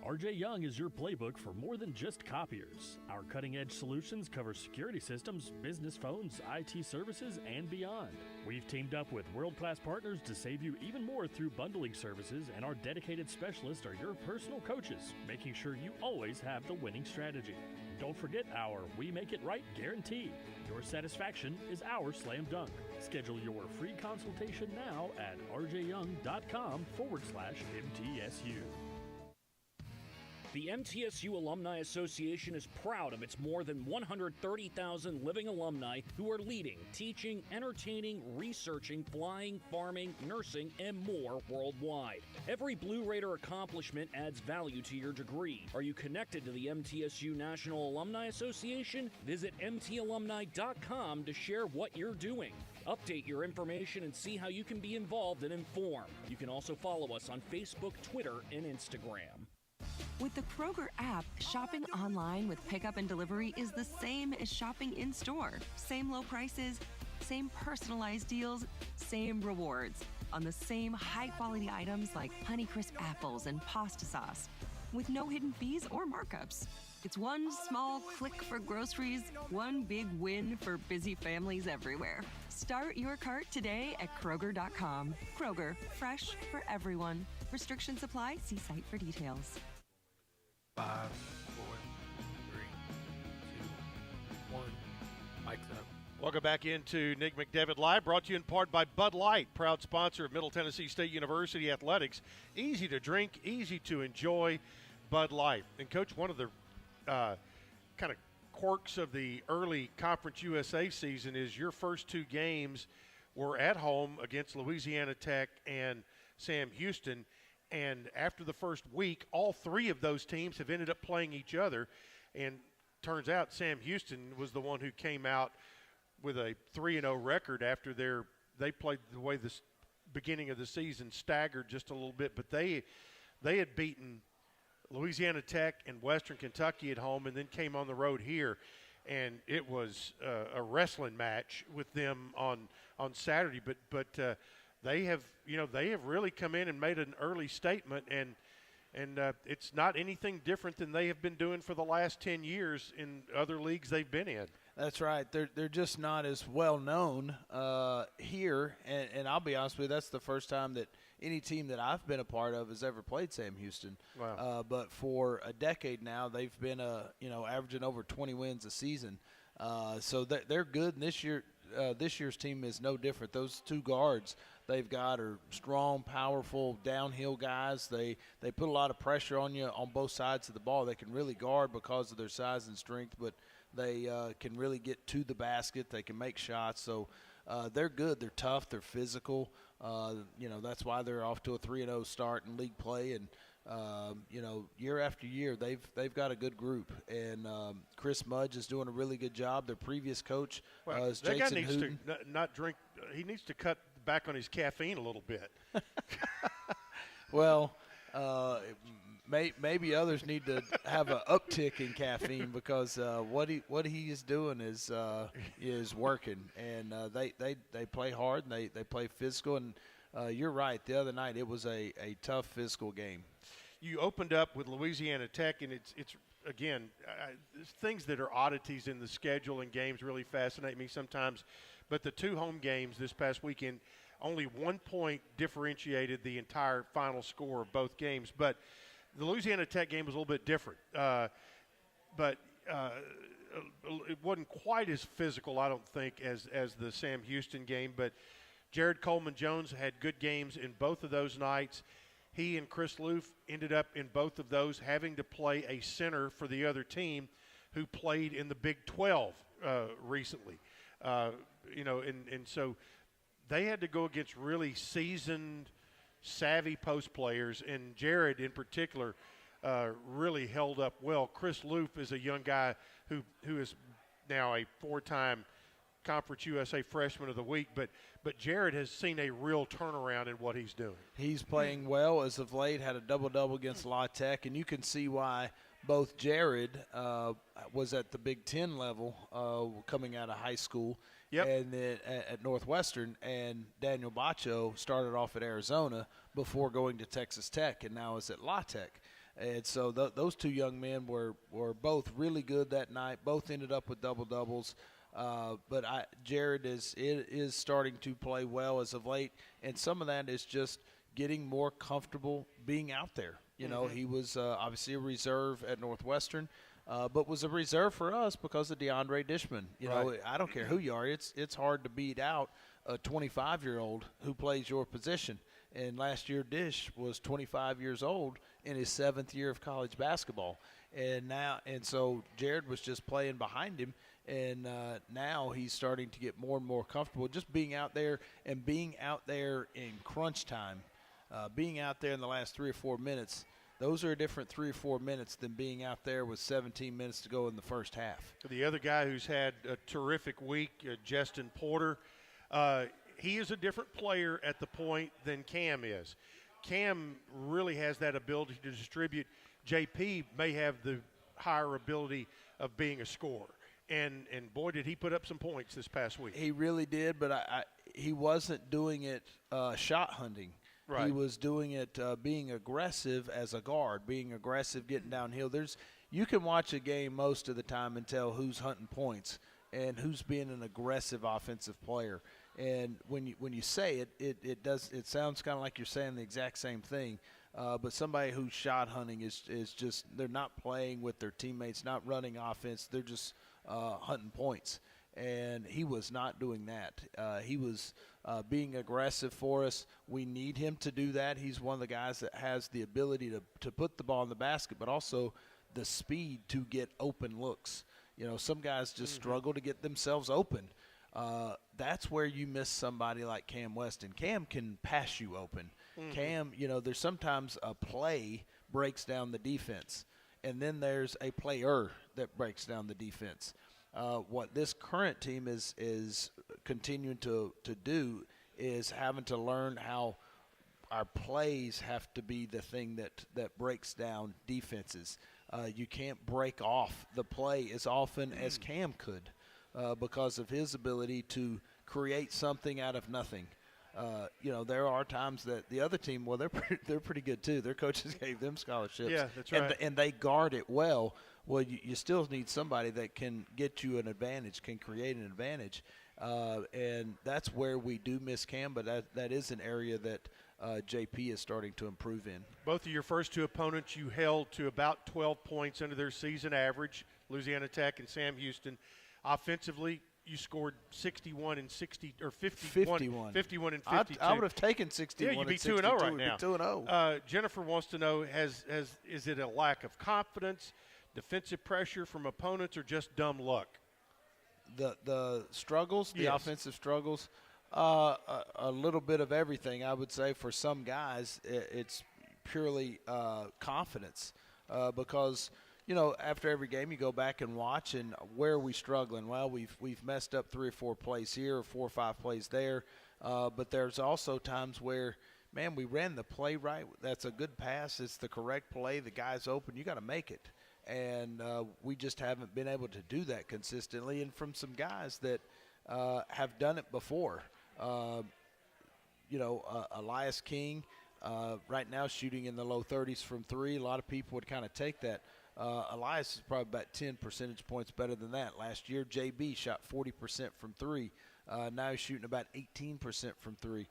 Speaker 23: RJ Young is your playbook for more than just copiers. Our cutting-edge solutions cover security systems, business phones, IT services, and beyond. We've teamed up with world-class partners to save you even more through bundling services, and our dedicated specialists are your personal coaches, making sure you always have the winning strategy. Don't forget our We Make It Right guarantee. Your satisfaction is our slam dunk. Schedule your free consultation now at rjyoung.com/MTSU. The MTSU Alumni Association is proud of its more than 130,000 living alumni who are leading, teaching, entertaining, researching, flying, farming, nursing, and more worldwide. Every Blue Raider accomplishment adds value to your degree. Are you connected to the MTSU National Alumni Association? Visit mtalumni.com to share what you're doing. Update your information and see how you can be involved and informed. You can also follow us on Facebook, Twitter, and Instagram.
Speaker 24: With the Kroger app, shopping online with pickup and delivery is the same as shopping in-store. Same low prices, same personalized deals, same rewards on the same high-quality items like Honeycrisp apples and pasta sauce, with no hidden fees or markups. It's one small click for groceries, one big win for busy families everywhere. Start your cart today at Kroger.com. Kroger, fresh for everyone. Restrictions apply. See site for details.
Speaker 10: 5, 4, 3, 2, 1. Mic's up.
Speaker 2: Welcome back into Nick McDevitt Live, brought to you in part by Bud Light, proud sponsor of Middle Tennessee State University Athletics. Easy to drink, easy to enjoy, Bud Light. And, Coach, one of the kind of quirks of the early Conference USA season is your first 2 games were at home against Louisiana Tech and Sam Houston. And after the first week, all 3 of those teams have ended up playing each other. And turns out Sam Houston was the one who came out with a 3-0 record after they played the way the beginning of the season staggered just a little bit. But they had beaten Louisiana Tech and Western Kentucky at home and then came on the road here. And it was a wrestling match with them on Saturday. But they have really come in and made an early statement, and it's not anything different than they have been doing for the last 10 years in other leagues they've been in.
Speaker 3: That's right. They're just not as well known here, and I'll be honest with you, that's the first time that any team that I've been a part of has ever played Sam Houston.
Speaker 2: Wow.
Speaker 3: But for a decade now, they've been averaging over 20 wins a season. So they're good, and this year's team is no different. Those two guards they've got are strong, powerful, downhill guys. They put a lot of pressure on you on both sides of the ball. They can really guard because of their size and strength, but they can really get to the basket. They can make shots. So they're good. They're tough. They're physical. That's why they're off to a 3-0 start in league play. And year after year, they've got a good group. And Chris Mudge is doing a really good job. Their previous coach is
Speaker 2: that
Speaker 3: Jason
Speaker 2: guy needs
Speaker 3: Hooten.
Speaker 2: to not drink. He needs to cut back on his caffeine a little bit.
Speaker 3: Well, maybe others need to have an uptick in caffeine because what he is doing is working, and they play hard and they play physical. And you're right. The other night it was a tough physical game.
Speaker 2: You opened up with Louisiana Tech, and it's again things that are oddities in the schedule and games really fascinate me sometimes. But the two home games this past weekend, only 1 point differentiated the entire final score of both games. But the Louisiana Tech game was a little bit different. But it wasn't quite as physical, I don't think, as the Sam Houston game. But Jared Coleman-Jones had good games in both of those nights. He and Chris Loof ended up in both of those having to play a center for the other team who played in the Big 12 recently. And so they had to go against really seasoned, savvy post players, and Jared in particular really held up well. Chris Loof is a young guy who is now a 4-time Conference USA Freshman of the Week, but Jared has seen a real turnaround in what he's doing.
Speaker 3: He's playing well as of late, had a double-double against La Tech, and you can see why both Jared was at the Big Ten level coming out of high school, and then at Northwestern, and Daniel Bacho started off at Arizona before going to Texas Tech, and now is at La Tech. And so those two young men were both really good that night. Both ended up with double-doubles. But Jared is starting to play well as of late, and some of that is just getting more comfortable being out there. He was obviously a reserve at Northwestern, but was a reserve for us because of DeAndre Dishman. I don't care who you are. It's hard to beat out a 25-year-old who plays your position. And last year Dish was 25 years old in his 7th year of college basketball. And so Jared was just playing behind him. And now he's starting to get more and more comfortable just being out there and being out there in crunch time, being out there in the last 3 or 4 minutes. Those are a different 3 or 4 minutes than being out there with 17 minutes to go in the first half.
Speaker 2: The other guy who's had a terrific week, Justin Porter, he is a different player at the point than Cam is. Cam really has that ability to distribute. JP may have the higher ability of being a scorer. And boy, did he put up some points this past week.
Speaker 3: He really did, but he wasn't doing it shot hunting.
Speaker 2: Right.
Speaker 3: He was doing it being aggressive as a guard, being aggressive, getting downhill. You can watch a game most of the time and tell who's hunting points and who's being an aggressive offensive player. And when you say it sounds kind of like you're saying the exact same thing. But somebody who's shot hunting is just they're not playing with their teammates, not running offense. They're just hunting points, and he was not doing that. He was being aggressive for us. We need him to do that. He's one of the guys that has the ability to put the ball in the basket, but also the speed to get open looks. Some guys just struggle to get themselves open. That's where you miss somebody like Cam Weston. Cam can pass you open. Cam, there's sometimes a play breaks down the defense, and then there's a player that breaks down the defense. What this current team is continuing to do is having to learn how our plays have to be the thing that breaks down defenses. You can't break off the play as often as Cam could because of his ability to create something out of nothing. there are times that the other team, well, they're pretty good too. Their coaches gave them scholarships.
Speaker 2: Yeah, that's right.
Speaker 3: And they guard it well. Well, you still need somebody that can get you an advantage, can create an advantage. And that's where we do miss Cam, but that is an area that JP is starting to improve in.
Speaker 2: Both of your first two opponents you held to about 12 points under their season average, Louisiana Tech and Sam Houston. Offensively, you scored 61 and 60 or 51 and 52.
Speaker 3: I would have taken 61.
Speaker 2: Yeah, you'd be
Speaker 3: 2-0
Speaker 2: right now.
Speaker 3: 2-0.
Speaker 2: Jennifer wants to know: is it a lack of confidence, defensive pressure from opponents, or just dumb luck?
Speaker 3: The struggles, the
Speaker 2: Yes.
Speaker 3: offensive struggles, a little bit of everything. I would say for some guys, it's purely confidence because. After every game, you go back and watch, and where are we struggling? Well, we've messed up 3 or 4 plays here, or 4 or 5 plays there. But there's also times where, man, we ran the play right. That's a good pass. It's the correct play. The guy's open. You got to make it. And we just haven't been able to do that consistently. And from some guys that have done it before, Elias King, right now shooting in the low 30s from 3. A lot of people would kind of take that. Elias is probably about 10 percentage points better than that. Last year, JB shot 40% from 3. Now he's shooting about 18% from 3.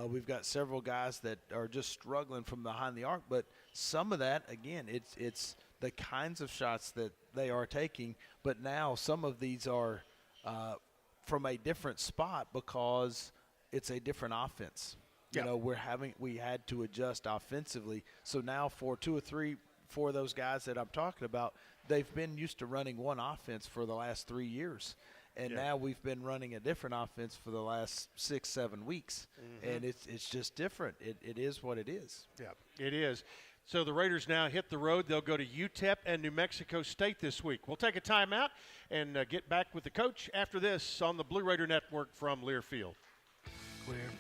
Speaker 3: We've got several guys that are just struggling from behind the arc, but some of that, again, it's the kinds of shots that they are taking, but now some of these are from a different spot because it's a different offense.
Speaker 2: Yeah.
Speaker 3: We had to adjust offensively. So now for 2 or 3 for those guys that I'm talking about, they've been used to running one offense for the last 3 years. And now we've been running a different offense for the last 6-7 weeks. Mm-hmm. And it's just different. It is what it is.
Speaker 2: Yeah, it is. So the Raiders now hit the road. They'll go to UTEP and New Mexico State this week. We'll take a timeout and get back with the coach after this on the Blue Raider Network from Learfield.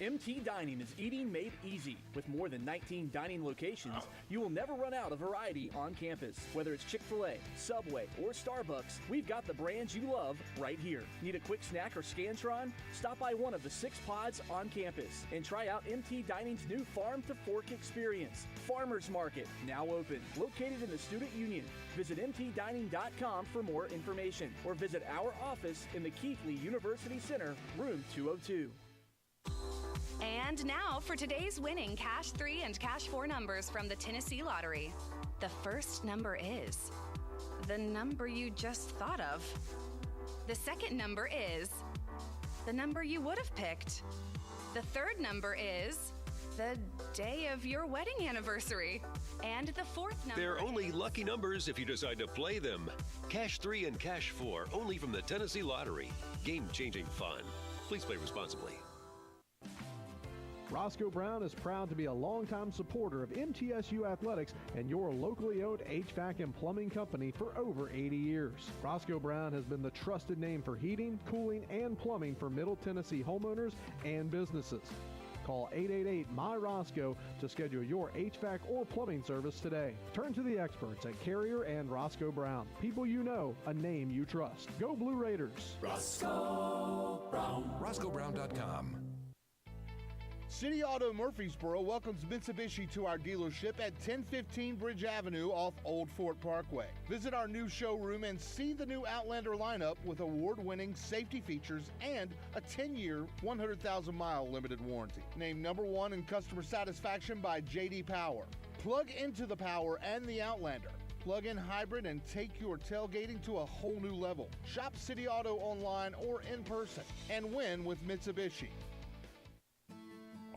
Speaker 16: MT Dining is eating made easy. With more than 19 dining locations, you will never run out of variety on campus. Whether it's Chick-fil-A, Subway, or Starbucks, we've got the brands you love right here. Need a quick snack or Scantron? Stop by one of the 6 pods on campus and try out MT Dining's new Farm to Fork experience. Farmers Market, now open, located in the Student Union. Visit mtdining.com for more information or visit our office in the Keithley University Center, room 202.
Speaker 4: And now for today's winning Cash 3 and Cash 4 numbers from the Tennessee Lottery. The first number is the number you just thought of. The second number is the number you would have picked. The third number is the day of your wedding anniversary. And the fourth number
Speaker 5: They're only lucky numbers if you decide to play them. Cash 3 and Cash 4, only from the Tennessee Lottery. Game-changing fun. Please play responsibly.
Speaker 6: Roscoe Brown is proud to be a longtime supporter of MTSU athletics and your locally owned HVAC and plumbing company for over 80 years. Roscoe Brown has been the trusted name for heating, cooling, and plumbing for Middle Tennessee homeowners and businesses. Call 888-MY-ROSCOE to schedule your HVAC or plumbing service today. Turn to the experts at Carrier and Roscoe Brown. People you know, a name you trust. Go Blue Raiders.
Speaker 1: Roscoe Brown. RoscoeBrown.com.
Speaker 9: City Auto Murfreesboro welcomes Mitsubishi to our dealership at 1015 Bridge Avenue off Old Fort Parkway. Visit our new showroom and see the new Outlander lineup with award-winning safety features and a 10-year, 100,000-mile limited warranty. Named #1 in customer satisfaction by J.D. Power. Plug into the Power and the Outlander. Plug-in hybrid and take your tailgating to a whole new level. Shop City Auto online or in person and win with Mitsubishi.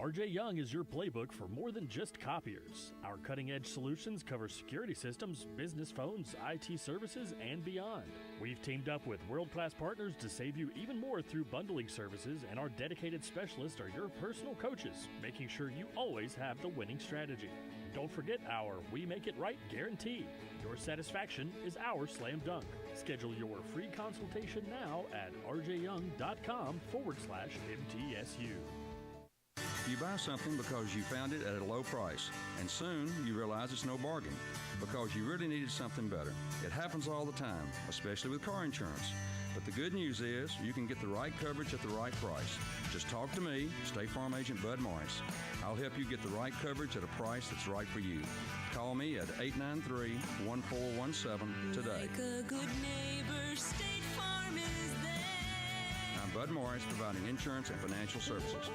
Speaker 23: RJ Young is your playbook for more than just copiers. Our cutting-edge solutions cover security systems, business phones, IT services, and beyond. We've teamed up with world-class partners to save you even more through bundling services, and our dedicated specialists are your personal coaches, making sure you always have the winning strategy. Don't forget our We Make It Right guarantee. Your satisfaction is our slam dunk. Schedule your free consultation now at rjyoung.com/MTSU.
Speaker 11: You buy something because you found it at a low price, and soon you realize it's no bargain because you really needed something better. It happens all the time, especially with car insurance. But the good news is you can get the right coverage at the right price. Just talk to me, State Farm Agent Bud Morris. I'll help you get the right coverage at a price that's right for you. Call me at 893-1417 today.
Speaker 7: Like a good neighbor, State Farm is there.
Speaker 11: I'm Bud Morris, providing insurance and financial services.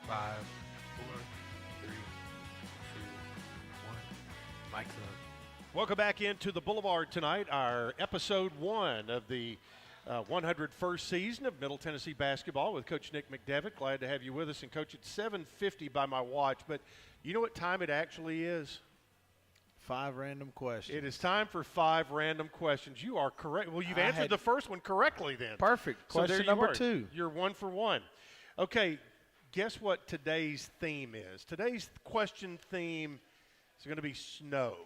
Speaker 10: 5, 4, 3, 2, 1. Mike's up.
Speaker 2: Welcome back into the Boulevard tonight, our episode 1 of the 101st season of Middle Tennessee basketball with Coach Nick McDevitt. Glad to have you with us. And, Coach, it's 7:50 by my watch, but you know what time it actually is?
Speaker 3: 5 random questions.
Speaker 2: It is time for 5 random questions. You are correct. Well, you've answered the first one correctly then.
Speaker 3: Perfect.
Speaker 2: So
Speaker 3: Question
Speaker 2: there you
Speaker 3: number
Speaker 2: are.
Speaker 3: 2.
Speaker 2: You're 1 for 1. Okay, guess what today's theme is? Today's question theme is going to be snow.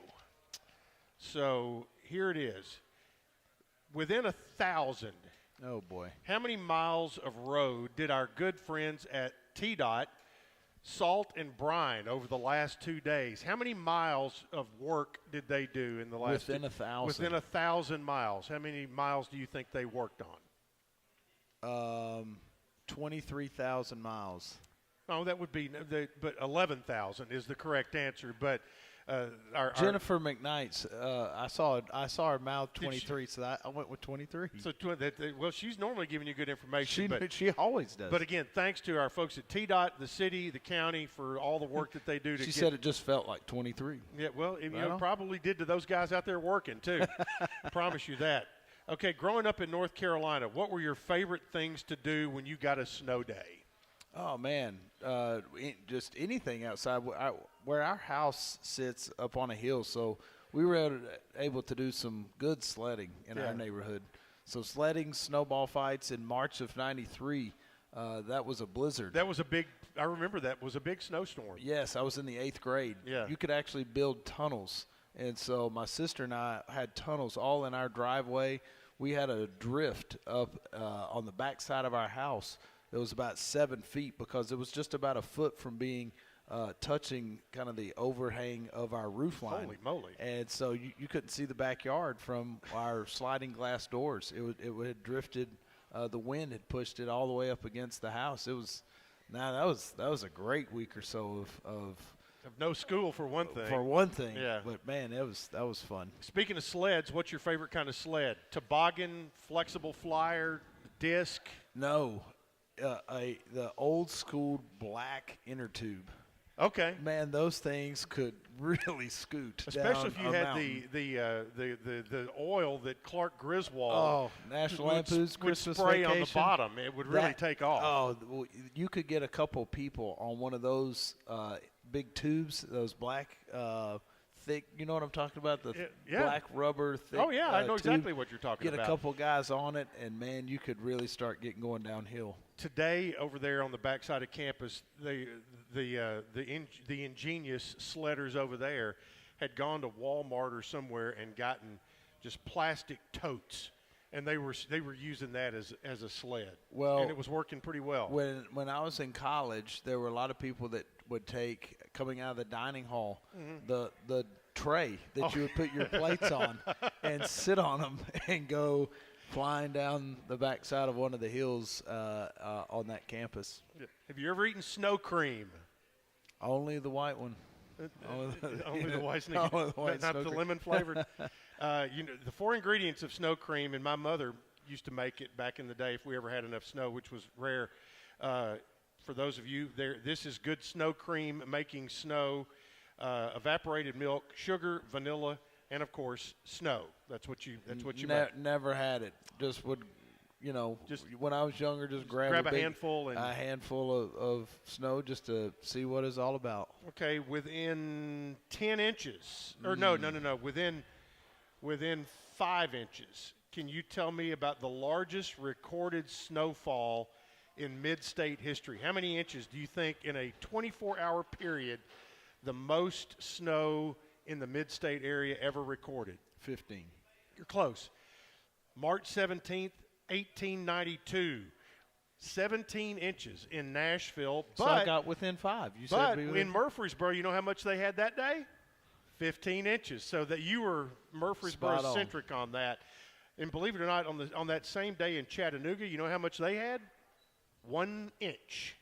Speaker 2: So here it is. Within 1,000.
Speaker 3: Oh, boy.
Speaker 2: How many miles of road did our good friends at TDOT salt and brine over the last 2 days? How many miles of work did they do in the last
Speaker 3: Within 1,000.
Speaker 2: Within 1,000 miles. How many miles do you think they worked on?
Speaker 3: 23,000 miles.
Speaker 2: Oh, that would be, but 11,000 is the correct answer. But
Speaker 3: Jennifer McKnight's, I saw her mouth 23, so I went with 23.
Speaker 2: So, well, she's normally giving you good information.
Speaker 3: She always does.
Speaker 2: But again, thanks to our folks at TDOT, the city, the county, for all the work that they do.
Speaker 3: She said it just felt like 23.
Speaker 2: Yeah, well, it probably did to those guys out there working too. I promise you that. Okay, growing up in North Carolina, what were your favorite things to do when you got a snow day?
Speaker 3: Oh, man, just anything outside. Where our house sits up on a hill, so we were able to do some good sledding in our neighborhood. So sledding, snowball fights in March of '93, that was a blizzard.
Speaker 2: That was I remember that was a big snowstorm.
Speaker 3: Yes, I was in the 8th grade.
Speaker 2: Yeah.
Speaker 3: You could actually build tunnels. And so my sister and I had tunnels all in our driveway. We had a drift up on the back side of our house. It was about 7 feet because it was just about a foot from being touching kind of the overhang of our roof line.
Speaker 2: Holy moly.
Speaker 3: And so you couldn't see the backyard from our sliding glass doors. It had drifted. The wind had pushed it all the way up against the house. That was a great week or so of
Speaker 2: no school for one thing.
Speaker 3: For one thing.
Speaker 2: Yeah.
Speaker 3: But, man, that was fun.
Speaker 2: Speaking of sleds, what's your favorite kind of sled? Toboggan, flexible flyer, disc?
Speaker 3: No. The old school black inner tube.
Speaker 2: Okay.
Speaker 3: Man, those things could really scoot.
Speaker 2: Especially if you had
Speaker 3: mountain.
Speaker 2: the oil that Clark Griswold
Speaker 3: National Lampoon's Christmas
Speaker 2: spray
Speaker 3: Vacation.
Speaker 2: on the bottom. It would really take off.
Speaker 3: Oh, well, you could get a couple people on one of those big tubes, those black thick, you know what I'm talking about? The black rubber thick.
Speaker 2: Oh, yeah, I know
Speaker 3: tube.
Speaker 2: exactly what you're talking about.
Speaker 3: Get a couple guys on it, and, man, you could really start going downhill.
Speaker 2: Today, over there on the backside of campus, the ingenious sledders over there had gone to Walmart or somewhere and gotten just plastic totes, and they were using that as a sled.
Speaker 3: Well,
Speaker 2: and it was working pretty well.
Speaker 3: When I was in college, there were a lot of people that would take, coming out of the dining hall, the tray that you would put your plates on and sit on them and go flying down the backside of one of the hills on that campus.
Speaker 2: Have you ever eaten snow cream?
Speaker 3: Only the white one.
Speaker 2: Only the white snow cream. Not the lemon flavored. The 4 ingredients of snow cream, and my mother used to make it back in the day if we ever had enough snow, which was rare. For those of you there, this is good snow cream making snow, evaporated milk, sugar, vanilla, and of course snow. That's what you make.
Speaker 3: Never had it. Just would, just when I was younger, just grab
Speaker 2: a handful
Speaker 3: of snow just to see what it's all about.
Speaker 2: Okay, within 10 inches, or no, within 5 inches. Can you tell me about the largest recorded snowfall in mid-state history? How many inches do you think in a 24-hour period the most snow in the mid-state area ever recorded?
Speaker 3: 15.
Speaker 2: You're close. March 17th, 1892. 17 inches in Nashville.
Speaker 3: So I got within 5. You
Speaker 2: but
Speaker 3: said
Speaker 2: in Murfreesboro, you know how much they had that day? 15 inches. So that you were Murfreesboro-centric on that. And believe it or not, on that same day in Chattanooga, you know how much they had? 1 inch.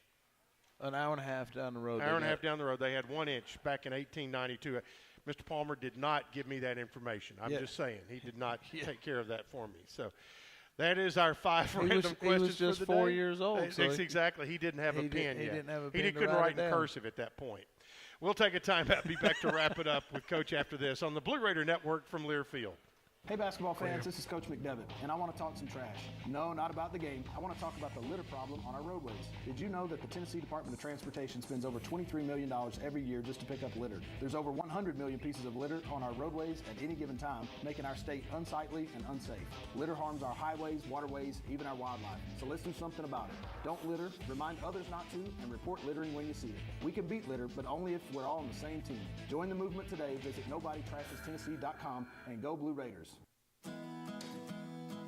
Speaker 3: An hour and a half down the road.
Speaker 2: Hour and a half down the road, they had 1 inch back in 1892. Mr. Palmer did not give me that information. I'm just saying. He did not take care of that for me. So that is our 5 random questions
Speaker 3: he was just
Speaker 2: for the
Speaker 3: 4
Speaker 2: day.
Speaker 3: years old. So
Speaker 2: exactly. He didn't have a pen yet.
Speaker 3: He didn't have a pen
Speaker 2: He
Speaker 3: to
Speaker 2: couldn't write
Speaker 3: it
Speaker 2: in
Speaker 3: down.
Speaker 2: cursive at that point. We'll take a time out. Be back to wrap it up with Coach after this on the Blue Raider Network from Learfield.
Speaker 8: Hey basketball fans, this is Coach McDevitt, and I want to talk some trash. No, not about the game. I want to talk about the litter problem on our roadways. Did you know that the Tennessee Department of Transportation spends over $23 million every year just to pick up litter? There's over 100 million pieces of litter on our roadways at any given time, making our state unsightly and unsafe. Litter harms our highways, waterways, even our wildlife. So let's do something about it. Don't litter, remind others not to, and report littering when you see it. We can beat litter, but only if we're all on the same team. Join the movement today. Visit NobodyTrashesTennessee.com and go Blue Raiders.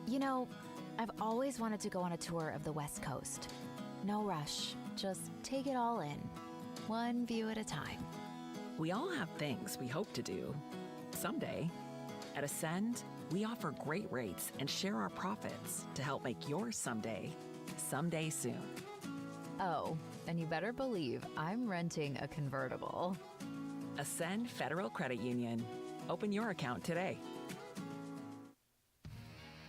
Speaker 12: You know, I've always wanted to go on a tour of the West Coast. No rush, just take it all in, one view at a time.
Speaker 13: We all have things we hope to do someday. At Ascend, we offer great rates and share our profits to help make your someday soon.
Speaker 12: Oh, and you better believe I'm renting a convertible.
Speaker 13: Ascend Federal Credit Union. Open your account today.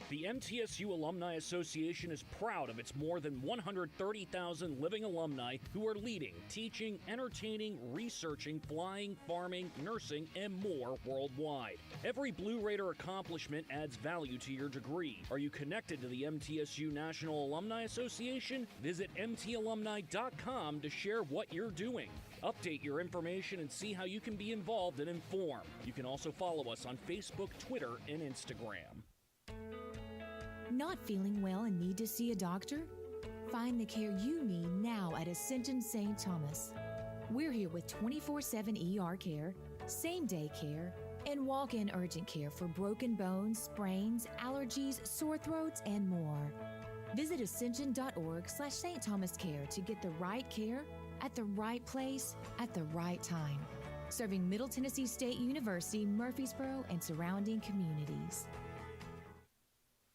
Speaker 23: The MTSU Alumni Association is proud of its more than 130,000 living alumni who are leading, teaching, entertaining, researching, flying, farming, nursing, and more worldwide. Every Blue Raider accomplishment adds value to your degree. Are you connected to the MTSU National Alumni Association? Visit mtalumni.com to share what you're doing. Update your information and see how you can be involved and informed. You can also follow us on Facebook, Twitter, and Instagram.
Speaker 14: Not feeling well and need to see a doctor? Find the care you need now at Ascension St. Thomas. We're here with 24/7 ER care, same-day care, and walk-in urgent care for broken bones, sprains, allergies, sore throats, and more. Visit ascension.org/St. Thomas Care to get the right care at the right place at the right time. Serving Middle Tennessee State University, Murfreesboro, and surrounding communities.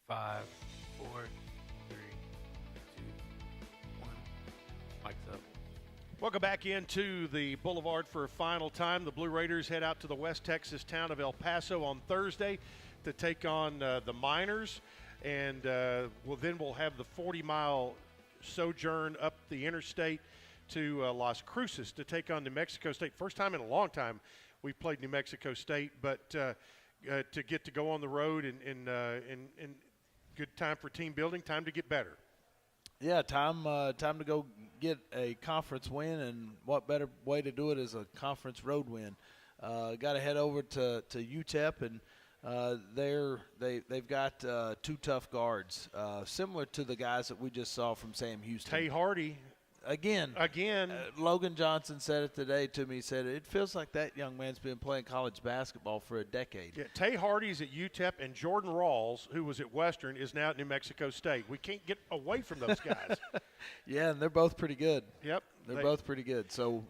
Speaker 10: 5, 4, 3, 2, 1. Mike's up.
Speaker 2: Welcome back into the Boulevard for a final time. The Blue Raiders head out to the West Texas town of El Paso on Thursday to take on the Miners. And we'll have the 40-mile sojourn up the interstate to Las Cruces to take on New Mexico State. First time in a long time we've played New Mexico State, but to get to go on the road and good time for team building, time to get better.
Speaker 3: Yeah, time to go get a conference win, and what better way to do it is a conference road win. Got to head over to UTEP, and they've got 2 tough guards, similar to the guys that we just saw from Sam Houston.
Speaker 2: Tay Hardy.
Speaker 3: Again, Logan Johnson said it today to me. He said, it feels like that young man's been playing college basketball for a decade.
Speaker 2: Yeah, Tay Hardy's at UTEP, and Jordan Rawls, who was at Western, is now at New Mexico State. We can't get away from those guys.
Speaker 3: Yeah, and they're both pretty good.
Speaker 2: Yep.
Speaker 3: They're both pretty good. So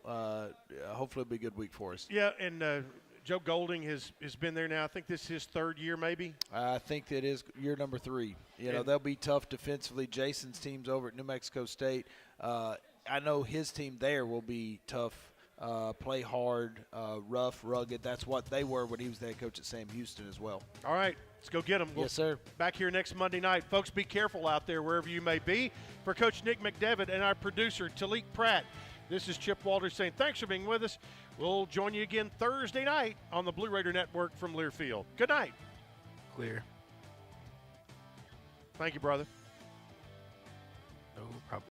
Speaker 3: hopefully it'll be a good week for us.
Speaker 2: Yeah, and Joe Golding has been there now. I think this is his 3rd year maybe.
Speaker 3: I think it is year number 3. You know, they'll be tough defensively. Jason's team's over at New Mexico State. I know his team there will be tough, play hard, rough, rugged. That's what they were when he was the head coach at Sam Houston as well.
Speaker 2: All right, let's go get them.
Speaker 3: Yes, sir.
Speaker 2: Back here next Monday night. Folks, be careful out there wherever you may be. For Coach Nick McDevitt and our producer, Talik Pratt, this is Chip Walters saying thanks for being with us. We'll join you again Thursday night on the Blue Raider Network from Learfield. Good night.
Speaker 10: Clear.
Speaker 2: Thank you, brother.
Speaker 10: No problem.